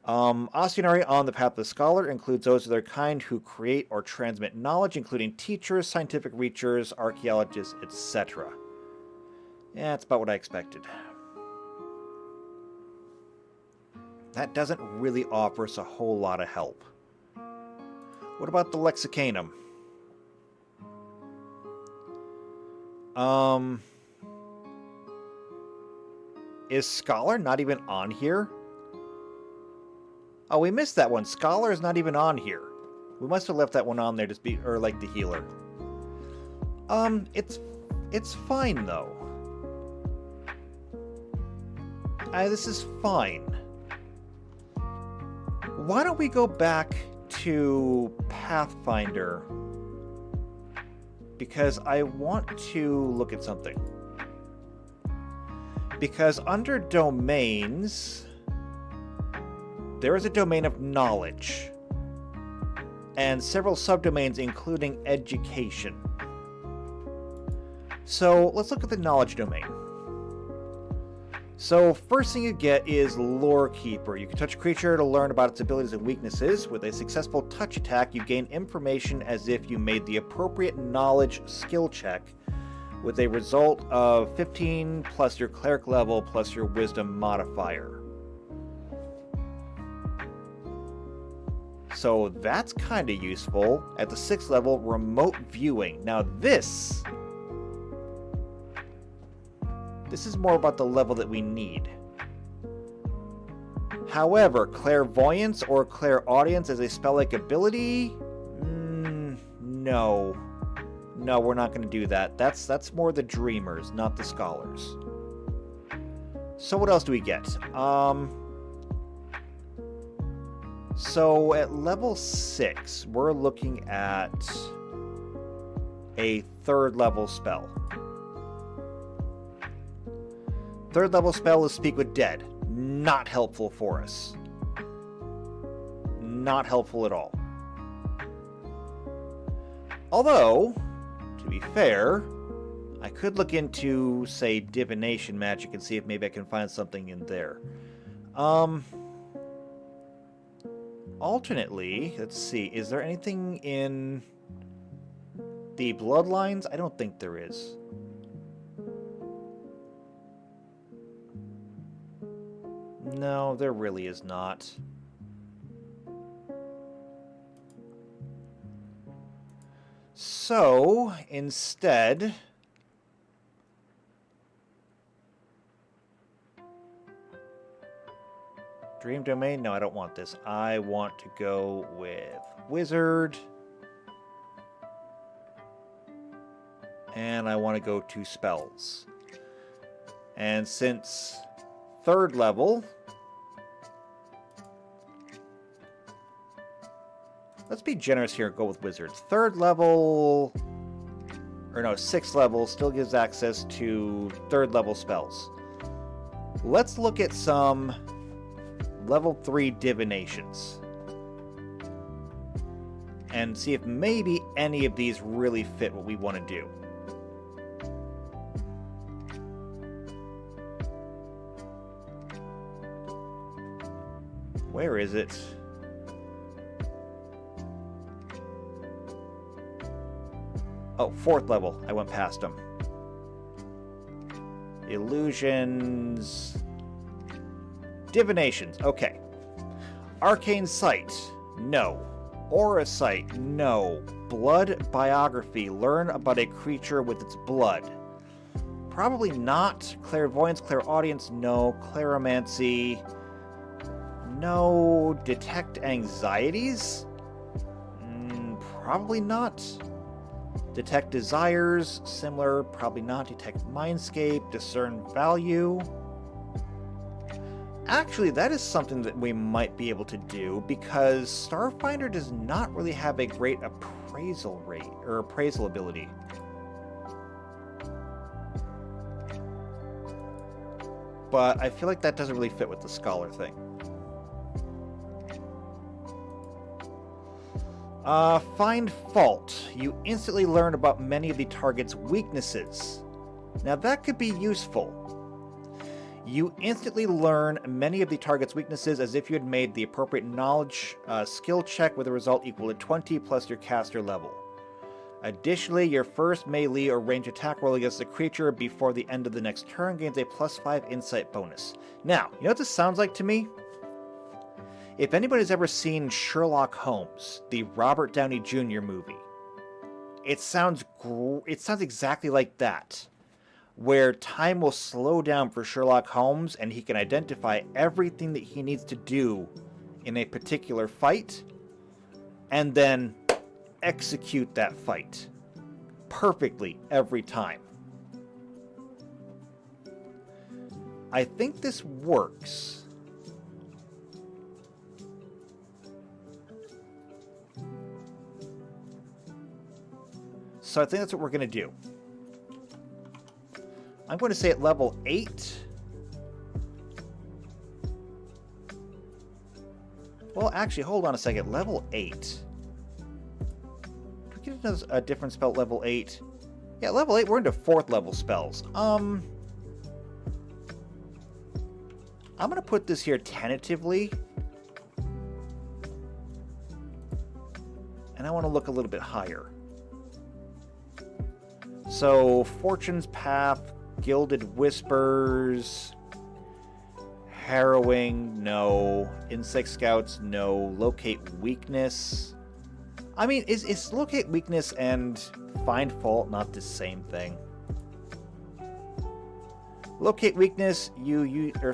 Ossianari on the path of the Scholar includes those of their kind who create or transmit knowledge, including teachers, scientific researchers, archaeologists, etc. Yeah, that's about what I expected. That doesn't really offer us a whole lot of help. What about the Lexicanum? Is Scholar not even on here? Oh, we missed that one. Scholar is not even on here. We must have left that one on there to be, or like the healer. It's fine though. This is fine. Why don't we go back to Pathfinder? Because I want to look at something. Because under domains, there is a domain of knowledge, and several subdomains including education. So let's look at the knowledge domain. So first thing you get is Lore Keeper. You can touch a creature to learn about its abilities and weaknesses. With a successful touch attack, you gain information as if you made the appropriate knowledge skill check, with a result of 15 plus your cleric level plus your wisdom modifier. So that's kind of useful. At the 6th level, remote viewing. Now this is more about the level that we need. However, clairvoyance or clairaudience as a spell-like ability? No. No, we're not going to do that. That's more the dreamers, not the scholars. So what else do we get? So at level 6, we're looking at a 3rd level spell. 3rd level spell is Speak with Dead. Not helpful for us. Not helpful at all. Although, to be fair, I could look into, say, divination magic and see if maybe I can find something in there. Alternately, let's see, is there anything in the bloodlines? I don't think there is. No, there really is not. So, instead, Dream Domain? No, I don't want this. I want to go with Wizard. And I want to go to Spells. And since 3rd level, let's be generous here and go with Wizards. 3rd level, or no, 6th level still gives access to 3rd level spells. Let's look at some level 3 divinations and see if maybe any of these really fit what we want to do. Where is it? Oh, 4th level. I went past them. Illusions. Divinations. Okay. Arcane Sight. No. Aura Sight. No. Blood Biography. Learn about a creature with its blood. Probably not. Clairvoyance, Clairaudience. No. Clairomancy. No. Detect anxieties? Probably not. Detect desires? Similar. Probably not. Detect mindscape? Discern value? Actually, that is something that we might be able to do, because Starfinder does not really have a great appraisal rate, or appraisal ability. But I feel like that doesn't really fit with the Scholar thing. Find fault. You instantly learn about many of the target's weaknesses. Now that could be useful. You instantly learn many of the target's weaknesses as if you had made the appropriate knowledge skill check with a result equal to 20 plus your caster level. Additionally, your first melee or range attack roll against the creature before the end of the next turn gains a +5 insight bonus. Now, you know what this sounds like to me? If anybody's ever seen Sherlock Holmes, the Robert Downey Jr. movie, it sounds exactly like that, where time will slow down for Sherlock Holmes and he can identify everything that he needs to do in a particular fight and then execute that fight perfectly every time. I think this works. So I think that's what we're going to do. I'm going to say at level 8. Well, actually, hold on a second. Level 8. Do we get a different spell at level 8? Yeah, level 8, we're into 4th level spells. I'm going to put this here tentatively. And I want to look a little bit higher. So, Fortune's Path, Gilded Whispers, Harrowing, no. Insect Scouts, no. Locate Weakness. I mean, is Locate Weakness and Find Fault not the same thing? Locate Weakness,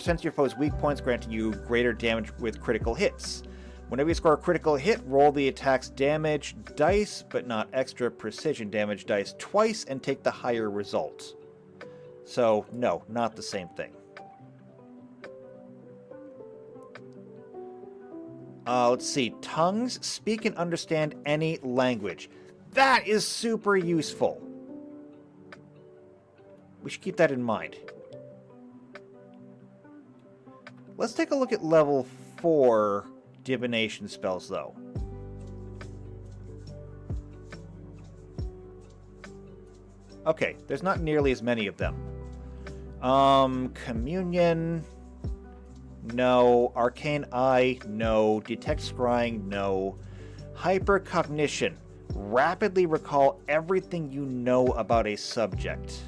sense your foe's weak points, granting you greater damage with critical hits. Whenever you score a critical hit, roll the attack's damage dice, but not extra precision damage dice twice, and take the higher result. So, no, not the same thing. Let's see. Tongues. Speak and understand any language. That is super useful. We should keep that in mind. Let's take a look at level 4 divination spells, though. Okay, there's not nearly as many of them. Communion, no. Arcane Eye, no. Detect Scrying, no. Hypercognition, rapidly recall everything you know about a subject.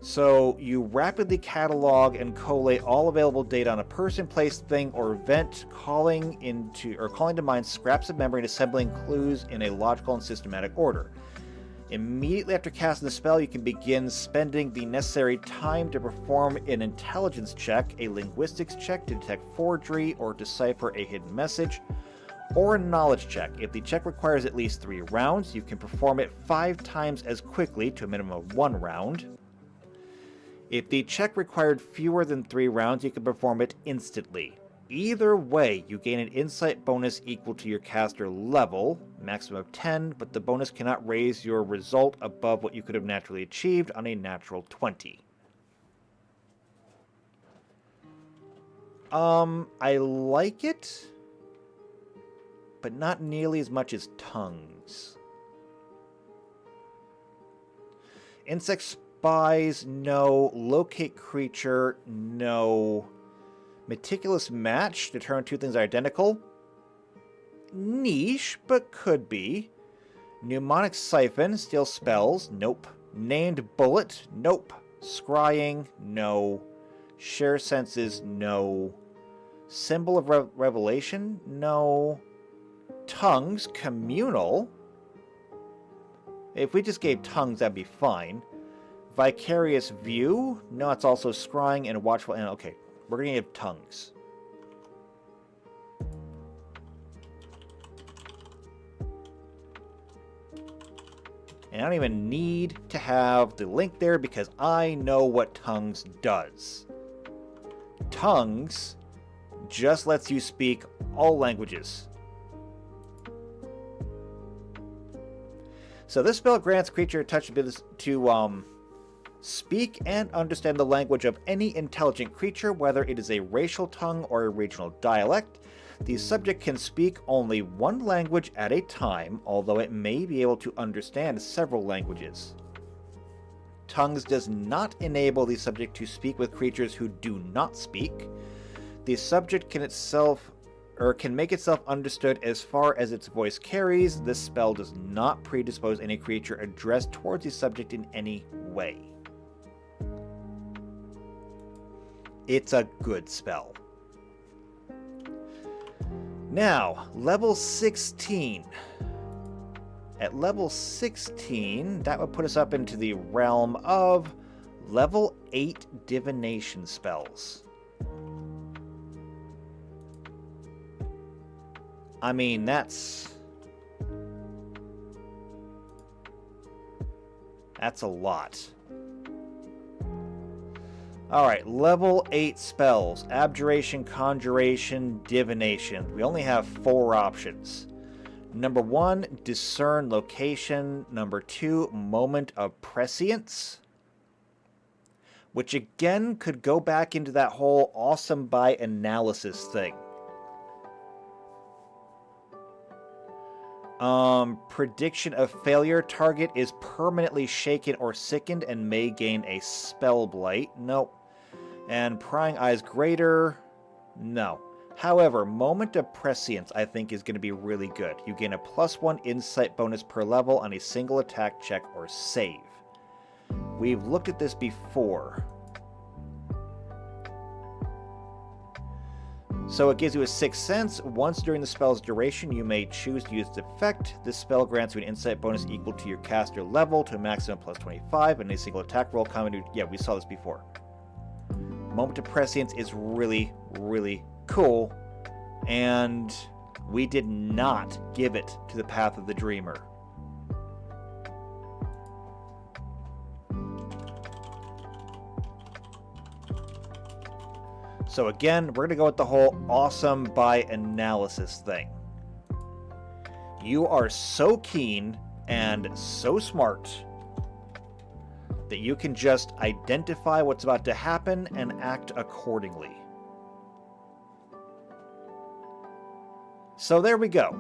So you rapidly catalog and collate all available data on a person, place, thing, or event, calling to mind scraps of memory and assembling clues in a logical and systematic order. Immediately after casting the spell, you can begin spending the necessary time to perform an intelligence check, a linguistics check to detect forgery or decipher a hidden message, or a knowledge check. If the check requires at least 3 rounds, you can perform it 5 times as quickly to a minimum of 1 round. If the check required fewer than 3 rounds, you can perform it instantly. Either way, you gain an insight bonus equal to your caster level, maximum of 10, but the bonus cannot raise your result above what you could have naturally achieved on a natural 20. I like it, but not nearly as much as tongues. Insect Spies, no. Locate Creature, no. Meticulous Match, determine 2 things are identical. Niche, but could be. Mnemonic Siphon, steal spells, nope. Named Bullet, nope. Scrying, no. Share Senses, no. Symbol of Revelation, no. Tongues, Communal. If we just gave tongues, that'd be fine. Vicarious view. No, it's also scrying and watchful. And okay, we're gonna have tongues. And I don't even need to have the link there because I know what tongues does. Tongues just lets you speak all languages. So this spell grants creature touch abilities to speak and understand the language of any intelligent creature, whether it is a racial tongue or a regional dialect. The subject can speak only one language at a time, although it may be able to understand several languages. Tongues does not enable the subject to speak with creatures who do not speak. The subject can make itself understood as far as its voice carries. This spell does not predispose any creature addressed towards the subject in any way. It's a good spell. Now, level 16. At level 16, that would put us up into the realm of level 8 divination spells. I mean, that's a lot. Alright, level 8 spells. Abjuration, Conjuration, Divination. We only have 4 options. Number 1, Discern Location. Number 2, Moment of Prescience. Which again could go back into that whole awesome by analysis thing. Prediction of Failure. Target is permanently shaken or sickened and may gain a spell blight. Nope. And Prying Eyes Greater. No. However, Moment of Prescience I think is going to be really good. You gain a +1 insight bonus per level on a single attack check or save. We've looked at this before. So it gives you a 6th sense. Once during the spell's duration, you may choose to use the effect. This spell grants you an insight bonus equal to your caster level to a maximum +25 and a single attack roll common. Yeah, we saw this before. Moment of Prescience is really, really cool, and we did not give it to the Path of the Dreamer. So again, we're going to go with the whole awesome by analysis thing. You are so keen and so smart that you can just identify what's about to happen and act accordingly. So there we go.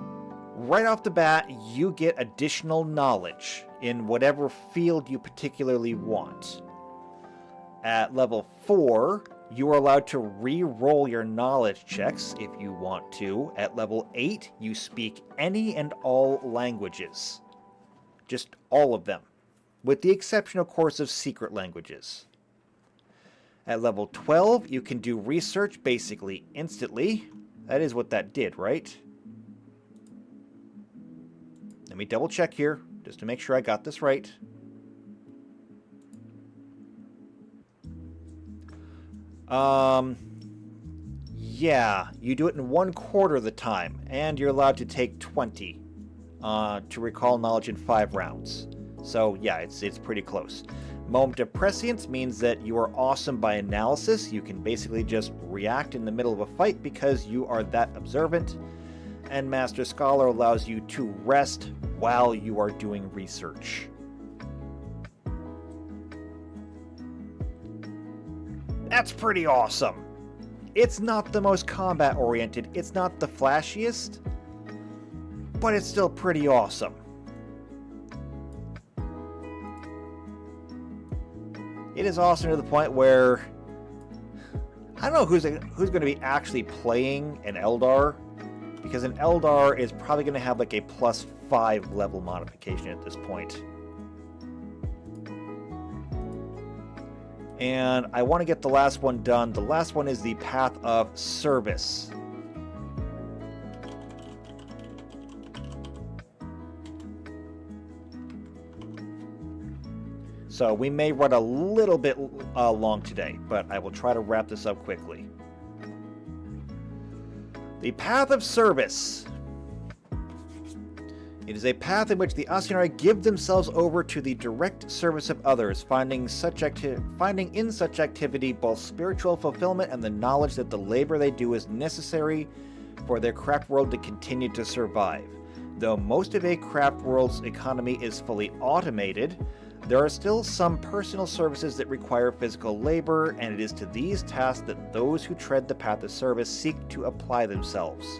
Right off the bat, you get additional knowledge in whatever field you particularly want. At level 4, you are allowed to re-roll your knowledge checks if you want to. At level 8, you speak any and all languages. Just all of them. With the exception, of course, of secret languages. At level 12, you can do research basically instantly. That is what that did, right? Let me double check here, just to make sure I got this right. Yeah, you do it in 1/4 of the time, and you're allowed to take 20 to recall knowledge in 5 rounds. So yeah, it's pretty close. Moment of Prescience means that you are awesome by analysis. You can basically just react in the middle of a fight because you are that observant. And Master Scholar allows you to rest while you are doing research. That's pretty awesome. It's not the most combat oriented, it's not the flashiest, but it's still pretty awesome. It is awesome to the point where I don't know who's going to be actually playing an Eldar, because an Eldar is probably going to have like a +5 level modification at this point. And I want to get the last one done. The last one is the Path of Service. So we may run a little bit long today, but I will try to wrap this up quickly. The Path of Service. It is a path in which the Ascianari give themselves over to the direct service of others, finding in such activity both spiritual fulfillment and the knowledge that the labor they do is necessary for their craft world to continue to survive. Though most of a craft world's economy is fully automated, there are still some personal services that require physical labor, and it is to these tasks that those who tread the path of service seek to apply themselves.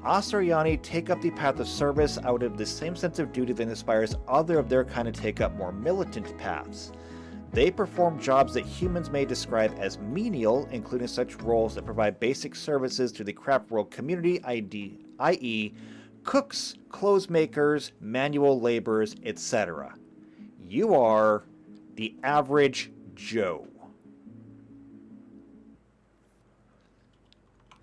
Asuryani take up the path of service out of the same sense of duty that inspires other of their kind to take up more militant paths. They perform jobs that humans may describe as menial, including such roles that provide basic services to the craft world community, i.e., cooks, clothes makers, manual laborers, etc. You are the average Joe.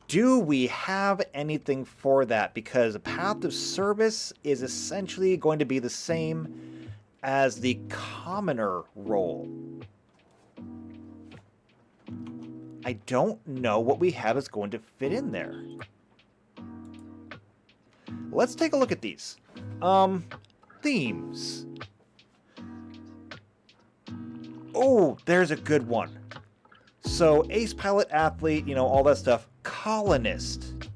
Do we have anything for that? Because the path of service is essentially going to be the same as the commoner role. I don't know what we have is going to fit in there. Let's take a look at these. Themes. Oh, there's a good one. So, ace pilot, athlete, you know, all that stuff. Colonist.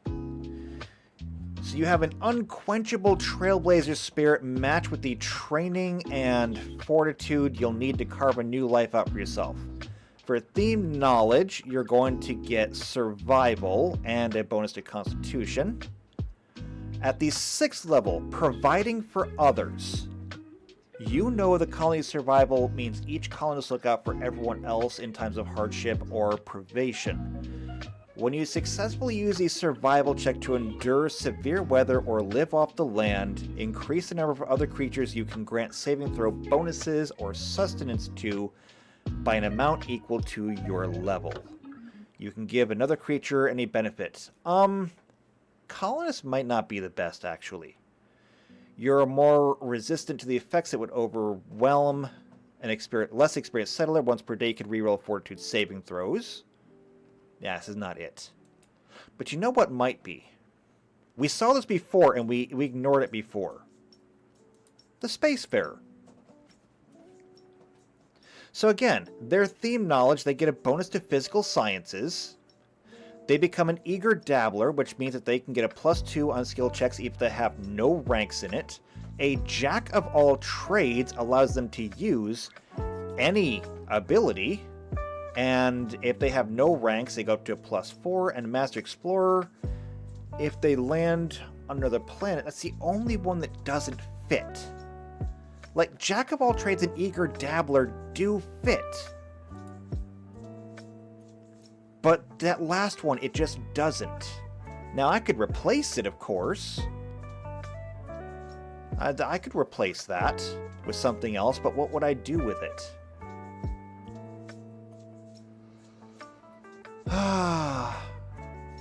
So you have an unquenchable trailblazer spirit matched with the training and fortitude you'll need to carve a new life out for yourself. For themed knowledge, you're going to get survival and a bonus to constitution. At the 6th level, providing for others. You know the colony's survival means each colonist look out for everyone else in times of hardship or privation. When you successfully use a survival check to endure severe weather or live off the land, increase the number of other creatures you can grant saving throw bonuses or sustenance to by an amount equal to your level. You can give another creature any benefit. Colonists might not be the best, actually. You're more resistant to the effects that would overwhelm an less experienced settler. Once per day, you can reroll fortitude saving throws. Yeah, this is not it. But you know what might be? We saw this before, and we ignored it before. The Spacefarer. So again, their theme knowledge, they get a bonus to physical sciences. They become an eager dabbler, which means that they can get a +2 on skill checks if they have no ranks in it. A jack of all trades allows them to use any ability, and if they have no ranks, they go up to a +4. And Master Explorer, if they land on another planet, that's the only one that doesn't fit. Like, jack of all trades and eager dabbler do fit. But that last one, it just doesn't. Now, I could replace it, of course. I could replace that with something else, but what would I do with it?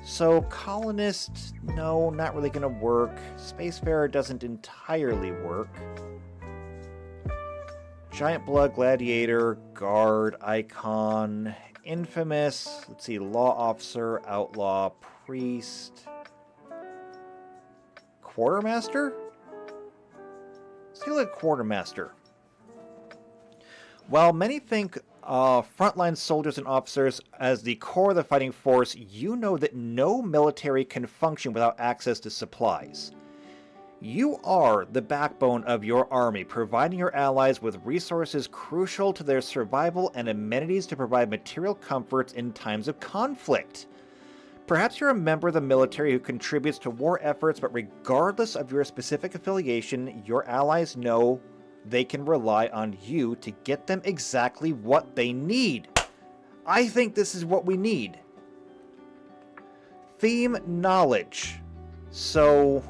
So, colonist, no, not really going to work. Spacefarer doesn't entirely work. Giant Blood, Gladiator, Guard, Icon, Infamous, let's see, Law Officer, Outlaw, Priest, Quartermaster? Let's take a look at Quartermaster. While many think frontline soldiers and officers as the core of the fighting force, you know that no military can function without access to supplies. You are the backbone of your army, providing your allies with resources crucial to their survival and amenities to provide material comforts in times of conflict. Perhaps you're a member of the military who contributes to war efforts, but regardless of your specific affiliation, your allies know they can rely on you to get them exactly what they need. I think this is what we need. Theme knowledge. So,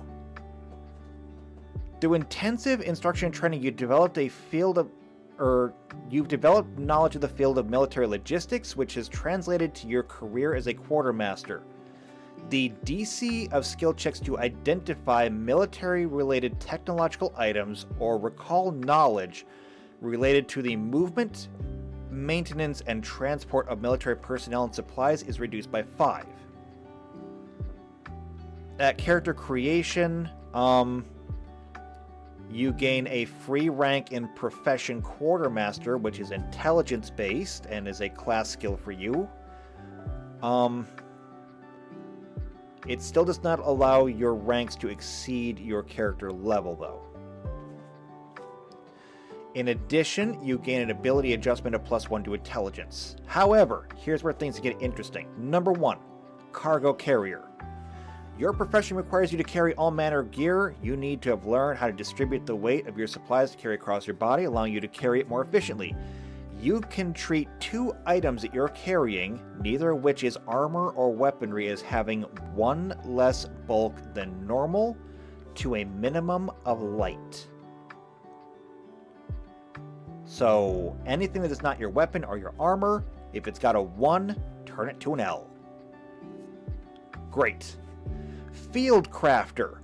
through intensive instruction and training, you've developed knowledge of the field of military logistics, which has translated to your career as a quartermaster. The DC of skill checks to identify military-related technological items or recall knowledge related to the movement, maintenance, and transport of military personnel and supplies is reduced by 5. At character creation, you gain a free rank in Profession Quartermaster, which is intelligence-based and is a class skill for you. It still does not allow your ranks to exceed your character level, though. In addition, you gain an ability adjustment of +1 to intelligence. However, here's where things get interesting. Number 1, cargo carrier. Your profession requires you to carry all manner of gear. You need to have learned how to distribute the weight of your supplies to carry across your body, allowing you to carry it more efficiently. You can treat 2 items that you're carrying, neither of which is armor or weaponry, as having 1 less bulk than normal to a minimum of light. So anything that is not your weapon or your armor, if it's got a 1, turn it to an L. Great. Field Crafter.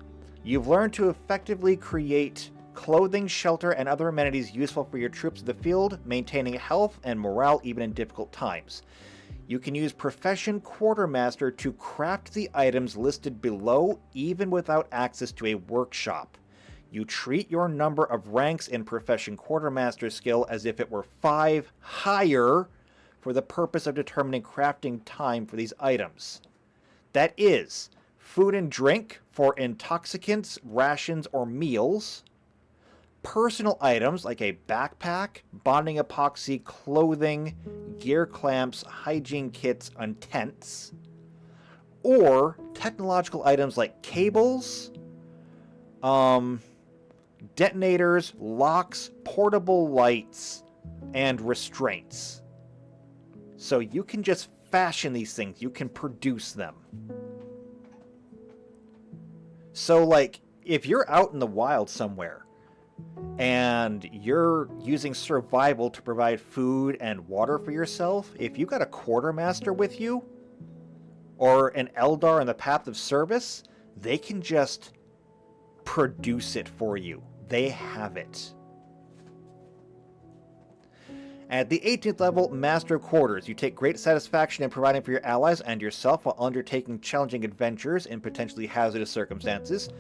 You've learned to effectively create clothing, shelter, and other amenities useful for your troops in the field, maintaining health and morale even in difficult times. You can use Profession Quartermaster to craft the items listed below, even without access to a workshop. You treat your number of ranks in Profession Quartermaster skill as if it were 5 higher for the purpose of determining crafting time for these items. That is, food and drink for intoxicants, rations, or meals. Personal items like a backpack, bonding epoxy, clothing, gear clamps, hygiene kits, and tents. Or technological items like cables, detonators, locks, portable lights, and restraints. So you can just fashion these things. You can produce them. So, like, if you're out in the wild somewhere and you're using survival to provide food and water for yourself, if you got a quartermaster with you or an Eldar in the path of service, they can just produce it for you. They have it. At the 18th level, Master of Quarters. You take great satisfaction in providing for your allies and yourself while undertaking challenging adventures in potentially hazardous circumstances.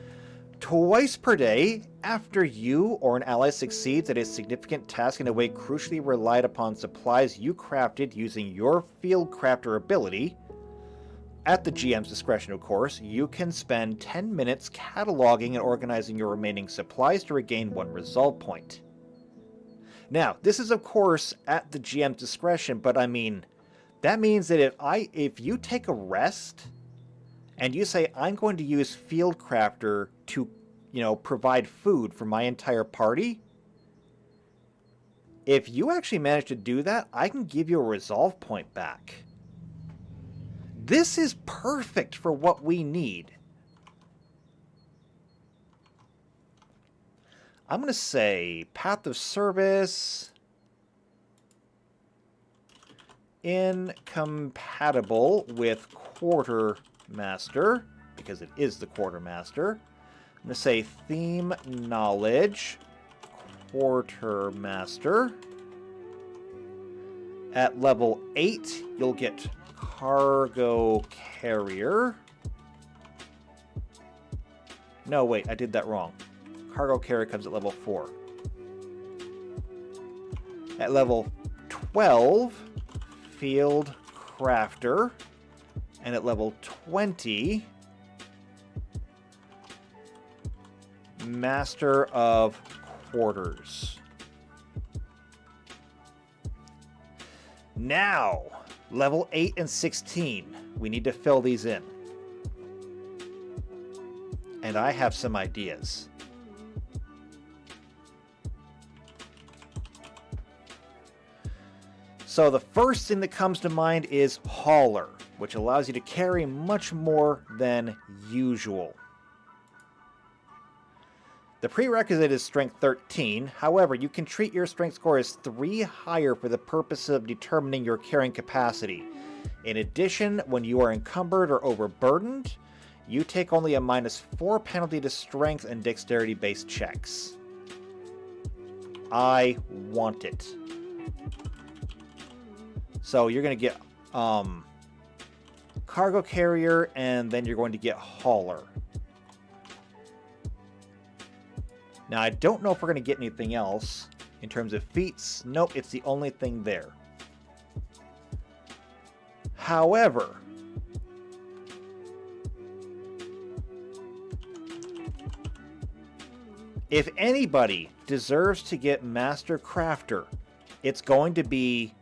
Twice per day, after you or an ally succeeds at a significant task in a way crucially relied upon supplies you crafted using your field crafter ability, at the GM's discretion, of course, you can spend 10 minutes cataloging and organizing your remaining supplies to regain 1 resolve point. Now, this is, of course, at the GM's discretion, but I mean, that means that if you take a rest and you say, I'm going to use Field Crafter to, provide food for my entire party, if you actually manage to do that, I can give you a resolve point back. This is perfect for what we need. I'm going to say Path of Service, incompatible with Quartermaster, because it is the Quartermaster. I'm going to say Theme Knowledge, Quartermaster. At level 8, you'll get Cargo Carrier. No, wait, I did that wrong. Cargo Carrier comes at level 4. At level 12, Field Crafter. And at level 20, Master of Quarters. Now, level 8 and 16. We need to fill these in. And I have some ideas. So the first thing that comes to mind is Hauler, which allows you to carry much more than usual. The prerequisite is Strength 13. However, you can treat your Strength score as 3 higher for the purpose of determining your carrying capacity. In addition, when you are encumbered or overburdened, you take only a -4 penalty to strength and dexterity-based checks. I want it. So you're going to get cargo carrier, and then you're going to get hauler. Now, I don't know if we're going to get anything else in terms of feats. Nope, it's the only thing there. However, if anybody deserves to get Master Crafter, it's going to be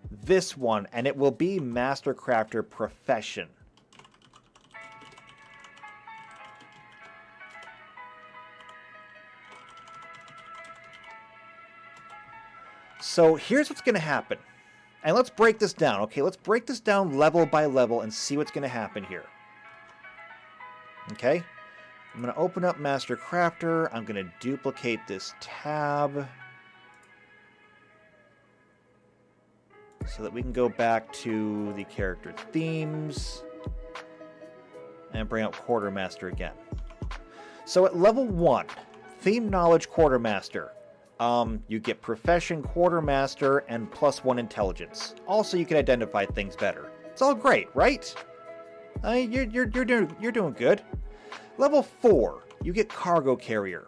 this one, and it will be Master Crafter Profession. So here's what's going to happen. And let's break this down, okay? Let's break this down level by level and see what's going to happen here. Okay? I'm going to open up Master Crafter. I'm going to duplicate this tab so that we can go back to the character themes and bring up Quartermaster again. So at level 1, Theme Knowledge Quartermaster. You get Profession Quartermaster and +1 Intelligence. Also, you can identify things better. It's all great, right? You're doing good. Level 4, you get Cargo Carrier.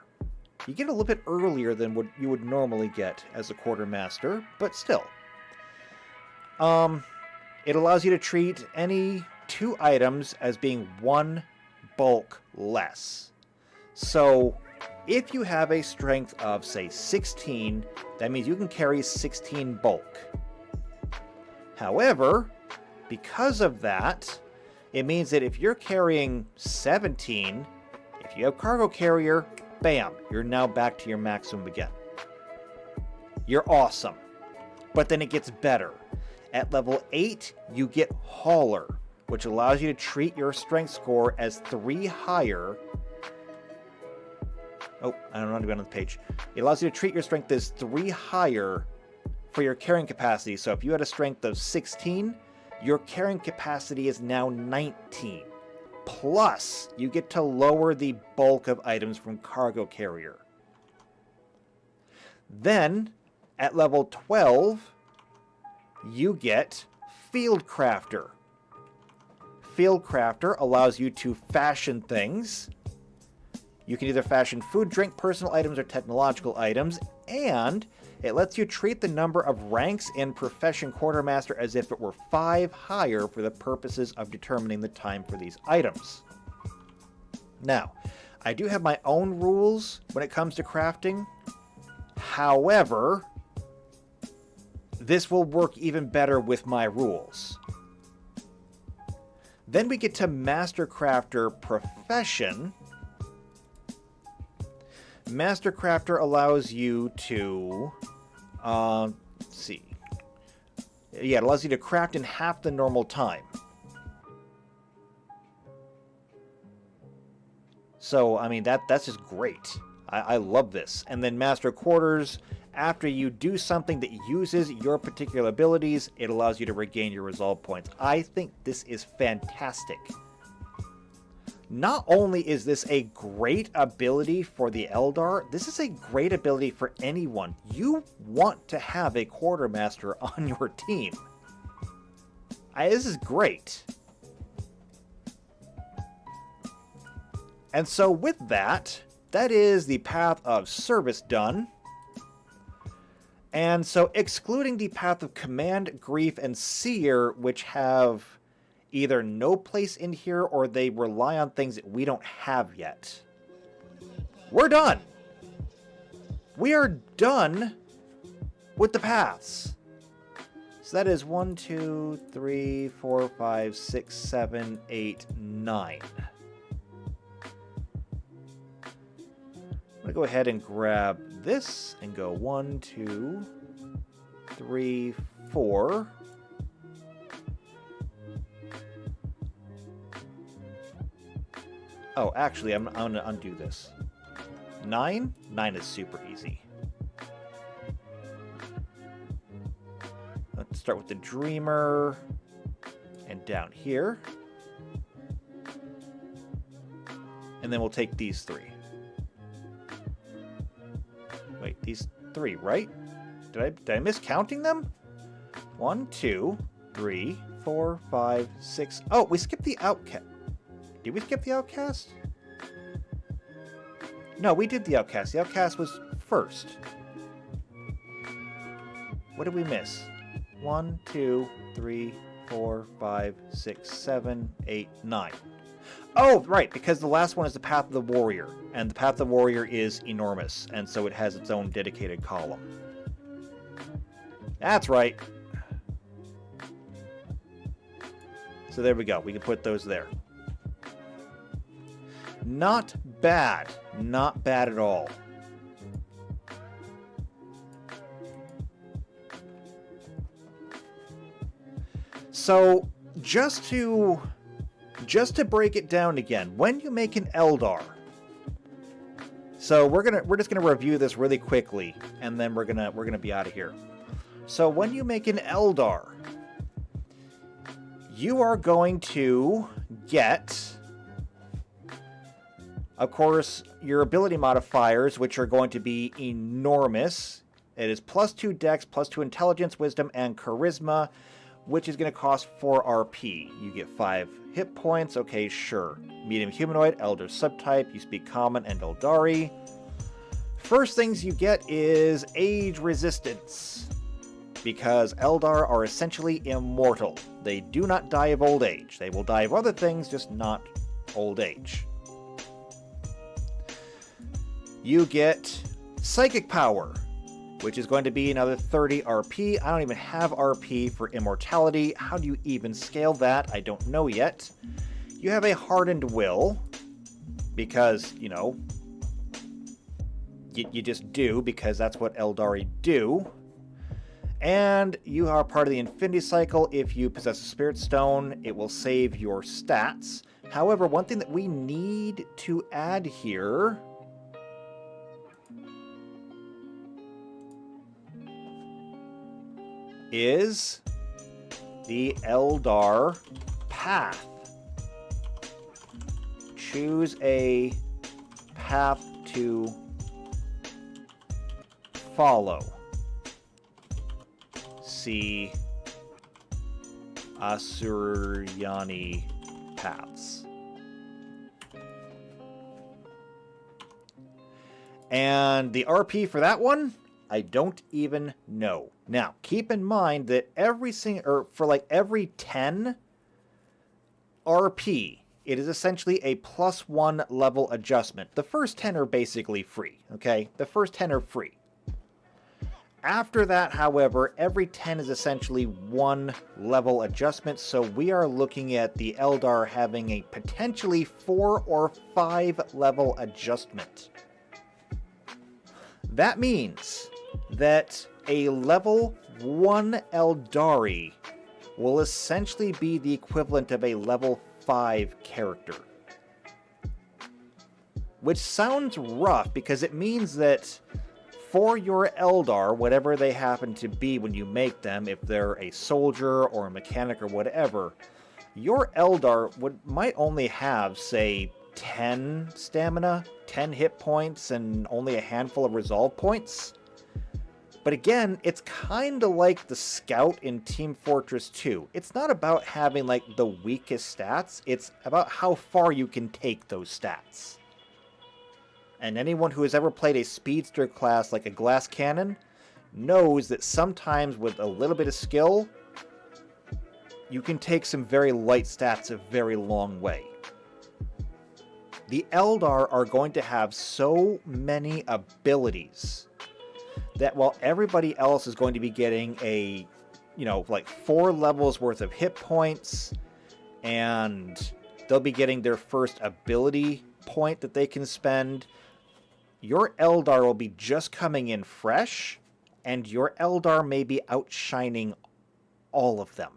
You get a little bit earlier than what you would normally get as a Quartermaster, but still. It allows you to treat any 2 items as being 1 bulk less. So, if you have a strength of, say, 16, that means you can carry 16 bulk. However, because of that, it means that if you're carrying 17, if you have Cargo Carrier, bam, you're now back to your maximum again. You're awesome. But then it gets better. At level 8, you get Hauler, which allows you to treat your strength score as 3 higher. Oh, I don't know how to go on the page. It allows you to treat your strength as 3 higher for your carrying capacity. So if you had a strength of 16, your carrying capacity is now 19. Plus, you get to lower the bulk of items from Cargo Carrier. Then, at level 12, you get Field Crafter. Field Crafter allows you to fashion things. You can either fashion food, drink, personal items, or technological items, and it lets you treat the number of ranks in Profession Quartermaster as if it were 5 higher for the purposes of determining the time for these items. Now, I do have my own rules when it comes to crafting. However, this will work even better with my rules. Then we get to Master Crafter Profession. Master Crafter allows you to, let's see. Yeah, it allows you to craft in half the normal time. So, I mean, that's just great. I love this. And then Master Quarters, after you do something that uses your particular abilities, it allows you to regain your resolve points. I think this is fantastic. Not only is this a great ability for the Eldar, this is a great ability for anyone. You want to have a Quartermaster on your team. This is great. And so with that, that is the path of service done. And so excluding the path of command, grief, and seer, which have either no place in here or they rely on things that we don't have yet. We're done. We are done with the paths. So that is 1, 2, 3, 4, 5, 6, 7, 8, 9. I'm going to go ahead and grab this and go 1, 2, 3, 4. Oh, actually, I'm going to undo this. 9? 9 is super easy. Let's start with the Dreamer. And down here. And then we'll take these 3. Wait, these 3, right? Did I miss counting them? 1, 2, 3, 4, 5, 6. Oh, we skipped the outcast. Did we skip the outcast? No, we did the outcast. The outcast was first. What did we miss? 1, 2, 3, 4, 5, 6, 7, 8, 9. Oh, right, because the last one is the Path of the Warrior, and the Path of the Warrior is enormous, and so it has its own dedicated column. That's right. So there we go. We can put those there. Not bad. Not bad at all. So, just to break it down again, when you make an Eldar, so we're just gonna review this really quickly, and then we're gonna be out of here. So when you make an Eldar, you are going to get, of course, your ability modifiers, which are going to be enormous. It is +2 Dex, +2 Intelligence, Wisdom, and Charisma, which is going to cost 4 RP. You get 5 hit points. Okay, sure. Medium Humanoid, Elder Subtype, you speak Common and Eldari. First things you get is Age Resistance, because Eldar are essentially immortal. They do not die of old age. They will die of other things, just not old age. You get Psychic Power, which is going to be another 30 RP. I don't even have RP for Immortality. How do you even scale that? I don't know yet. You have a Hardened Will, because, you know, you just do, because that's what Eldari do. And you are part of the Infinity Cycle. If you possess a Spirit Stone, it will save your stats. However, one thing that we need to add here is the Eldar path. Choose a path to follow. See Asuryani paths. And the RP for that one, I don't even know. Now, keep in mind that every 10 RP, it is essentially a +1 level adjustment. The first 10 are basically free, okay? The first 10 are free. After that, however, every 10 is essentially 1 level adjustment, so we are looking at the Eldar having a potentially 4 or 5 level adjustment. That means that a level 1 Eldari will essentially be the equivalent of a level 5 character. Which sounds rough, because it means that for your Eldar, whatever they happen to be when you make them, if they're a soldier or a mechanic or whatever, your Eldar might only have, say, 10 stamina, 10 hit points, and only a handful of resolve points. But again, it's kind of like the Scout in Team Fortress 2. It's not about having, like, the weakest stats. It's about how far you can take those stats. And anyone who has ever played a speedster class like a glass cannon knows that sometimes with a little bit of skill, you can take some very light stats a very long way. The Eldar are going to have so many abilities that while everybody else is going to be getting a, like 4 levels worth of hit points, and they'll be getting their first ability point that they can spend, your Eldar will be just coming in fresh, and your Eldar may be outshining all of them.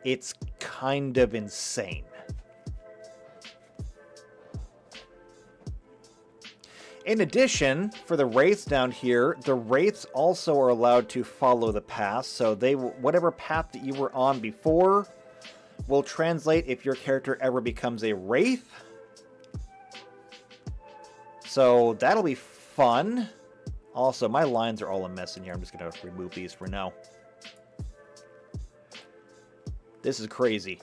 It's kind of insane. In addition, for the wraiths down here, the wraiths also are allowed to follow the path, so they whatever path that you were on before will translate if your character ever becomes a wraith. So that'll be fun. Also, my lines are all a mess in here. I'm just going to remove these for now. This is crazy.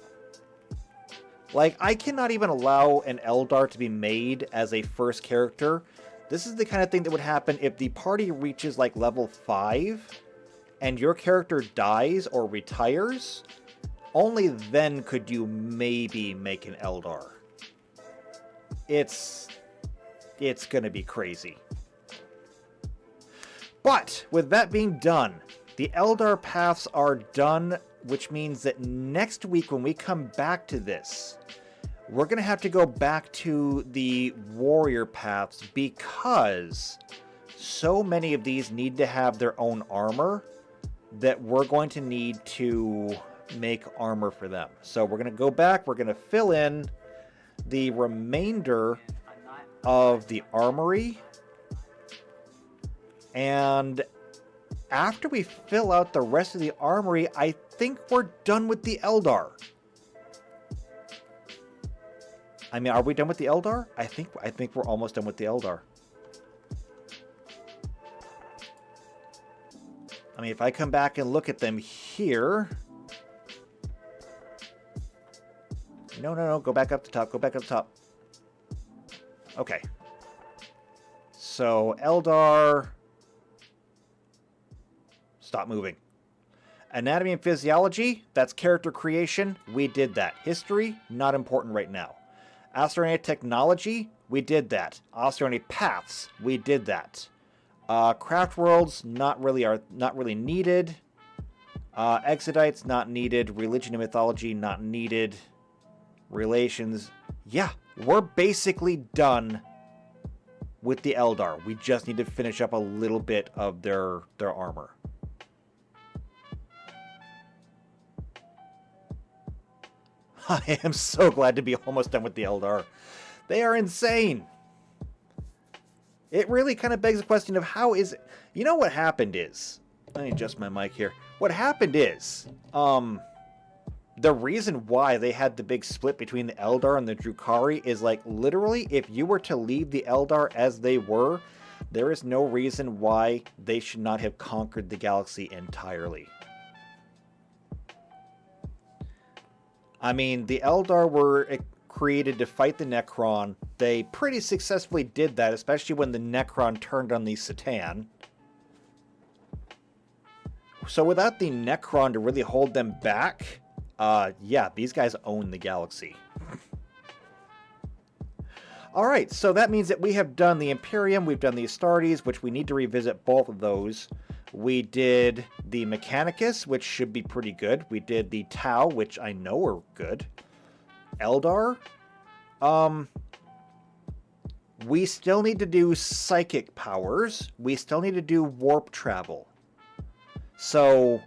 Like, I cannot even allow an Eldar to be made as a first character. This is the kind of thing that would happen if the party reaches, like, level 5, and your character dies or retires. Only then could you maybe make an Eldar. It's gonna be crazy. But, with that being done, the Eldar paths are done, which means that next week when we come back to this, we're going to have to go back to the warrior paths because so many of these need to have their own armor that we're going to need to make armor for them. So we're going to go back, we're going to fill in the remainder of the armory, and after we fill out the rest of the armory, I think we're done with the Eldar. I mean, are we done with the Eldar? I think we're almost done with the Eldar. I mean, if I come back and look at them here... No, go back up the top, go back up the top. Okay. So, Eldar... Stop moving. Anatomy and physiology, that's character creation. We did that. History, not important right now. Astronomic technology, we did that. Astronomic paths, we did that. Craft worlds, not really needed. Exodites, not needed. Religion and mythology, not needed. Relations, yeah, we're basically done with the Eldar. We just need to finish up a little bit of their armor. I am so glad to be almost done with the Eldar. They are insane. It really kind of begs the question of how is it... You know what happened is... Let me adjust my mic here. What happened is... the reason why they had the big split between the Eldar and the Drukhari is, like, literally, if you were to leave the Eldar as they were, there is no reason why they should not have conquered the galaxy entirely. I mean, the Eldar were created to fight the Necron. They pretty successfully did that, especially when the Necron turned on the Satan. So without the Necron to really hold them back, yeah, these guys own the galaxy. Alright, so that means that we have done the Imperium, we've done the Astartes, which we need to revisit both of those. We did the Mechanicus, which should be pretty good. We did the Tau, which I know are good. Eldar. We still need to do psychic powers. We still need to do warp travel. So,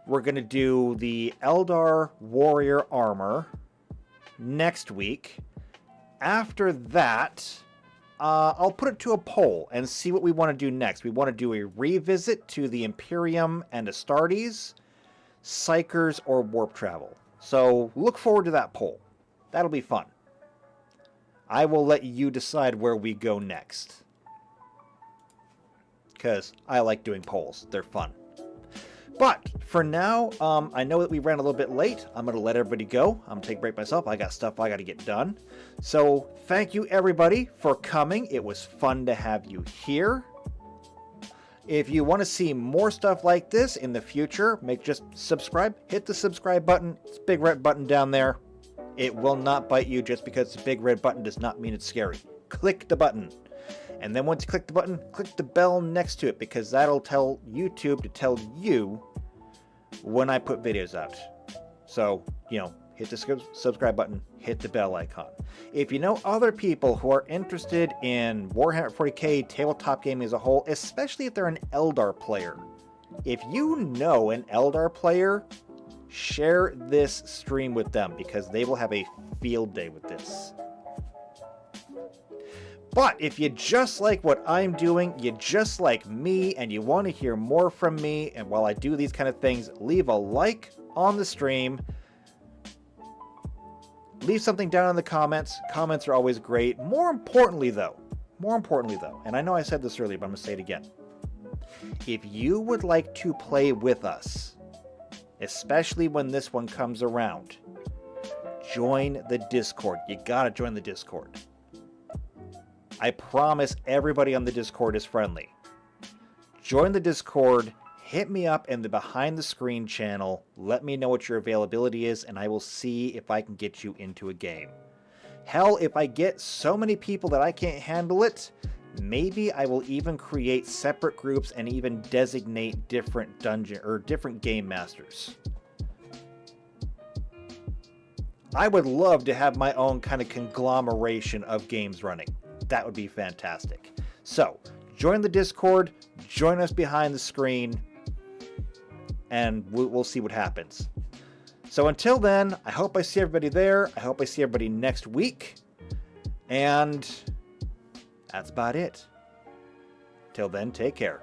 we're going to do the Eldar warrior armor next week. After that... I'll put it to a poll and see what we want to do next. We want to do a revisit to the Imperium and Astartes, Psychers, or Warp Travel. So look forward to that poll. That'll be fun. I will let you decide where we go next. Because I like doing polls. They're fun. But for now, I know that we ran a little bit late. I'm going to let everybody go. I'm going to take a break myself. I got stuff I got to get done. So thank you, everybody, for coming. It was fun to have you here. If you want to see more stuff like this in the future, just subscribe. Hit the subscribe button. It's a big red button down there. It will not bite you. Just because it's a big red button does not mean it's scary. Click the button. And then once you click the button, click the bell next to it, because that'll tell YouTube to tell you when I put videos out. So, hit the subscribe button, hit the bell icon. If you know other people who are interested in Warhammer 40k tabletop gaming as a whole, especially if they're an Eldar player, if you know an Eldar player, share this stream with them, because they will have a field day with this. But if you just like what I'm doing, you just like me, and you want to hear more from me, and while I do these kind of things, leave a like on the stream. Leave something down in the comments. Comments are always great. More importantly though, and I know I said this earlier, but I'm going to say it again. If you would like to play with us, especially when this one comes around, join the Discord. You gotta join the Discord. I promise everybody on the Discord is friendly. Join the Discord, hit me up in the behind the screen channel, let me know what your availability is, and I will see if I can get you into a game. Hell, if I get so many people that I can't handle it, maybe I will even create separate groups and even designate different dungeon or different game masters. I would love to have my own kind of conglomeration of games running. That would be fantastic. So, join the Discord, join us behind the screen, and we'll see what happens. So until then, I hope I see everybody there. I hope I see everybody next week. And that's about it. Till then, take care.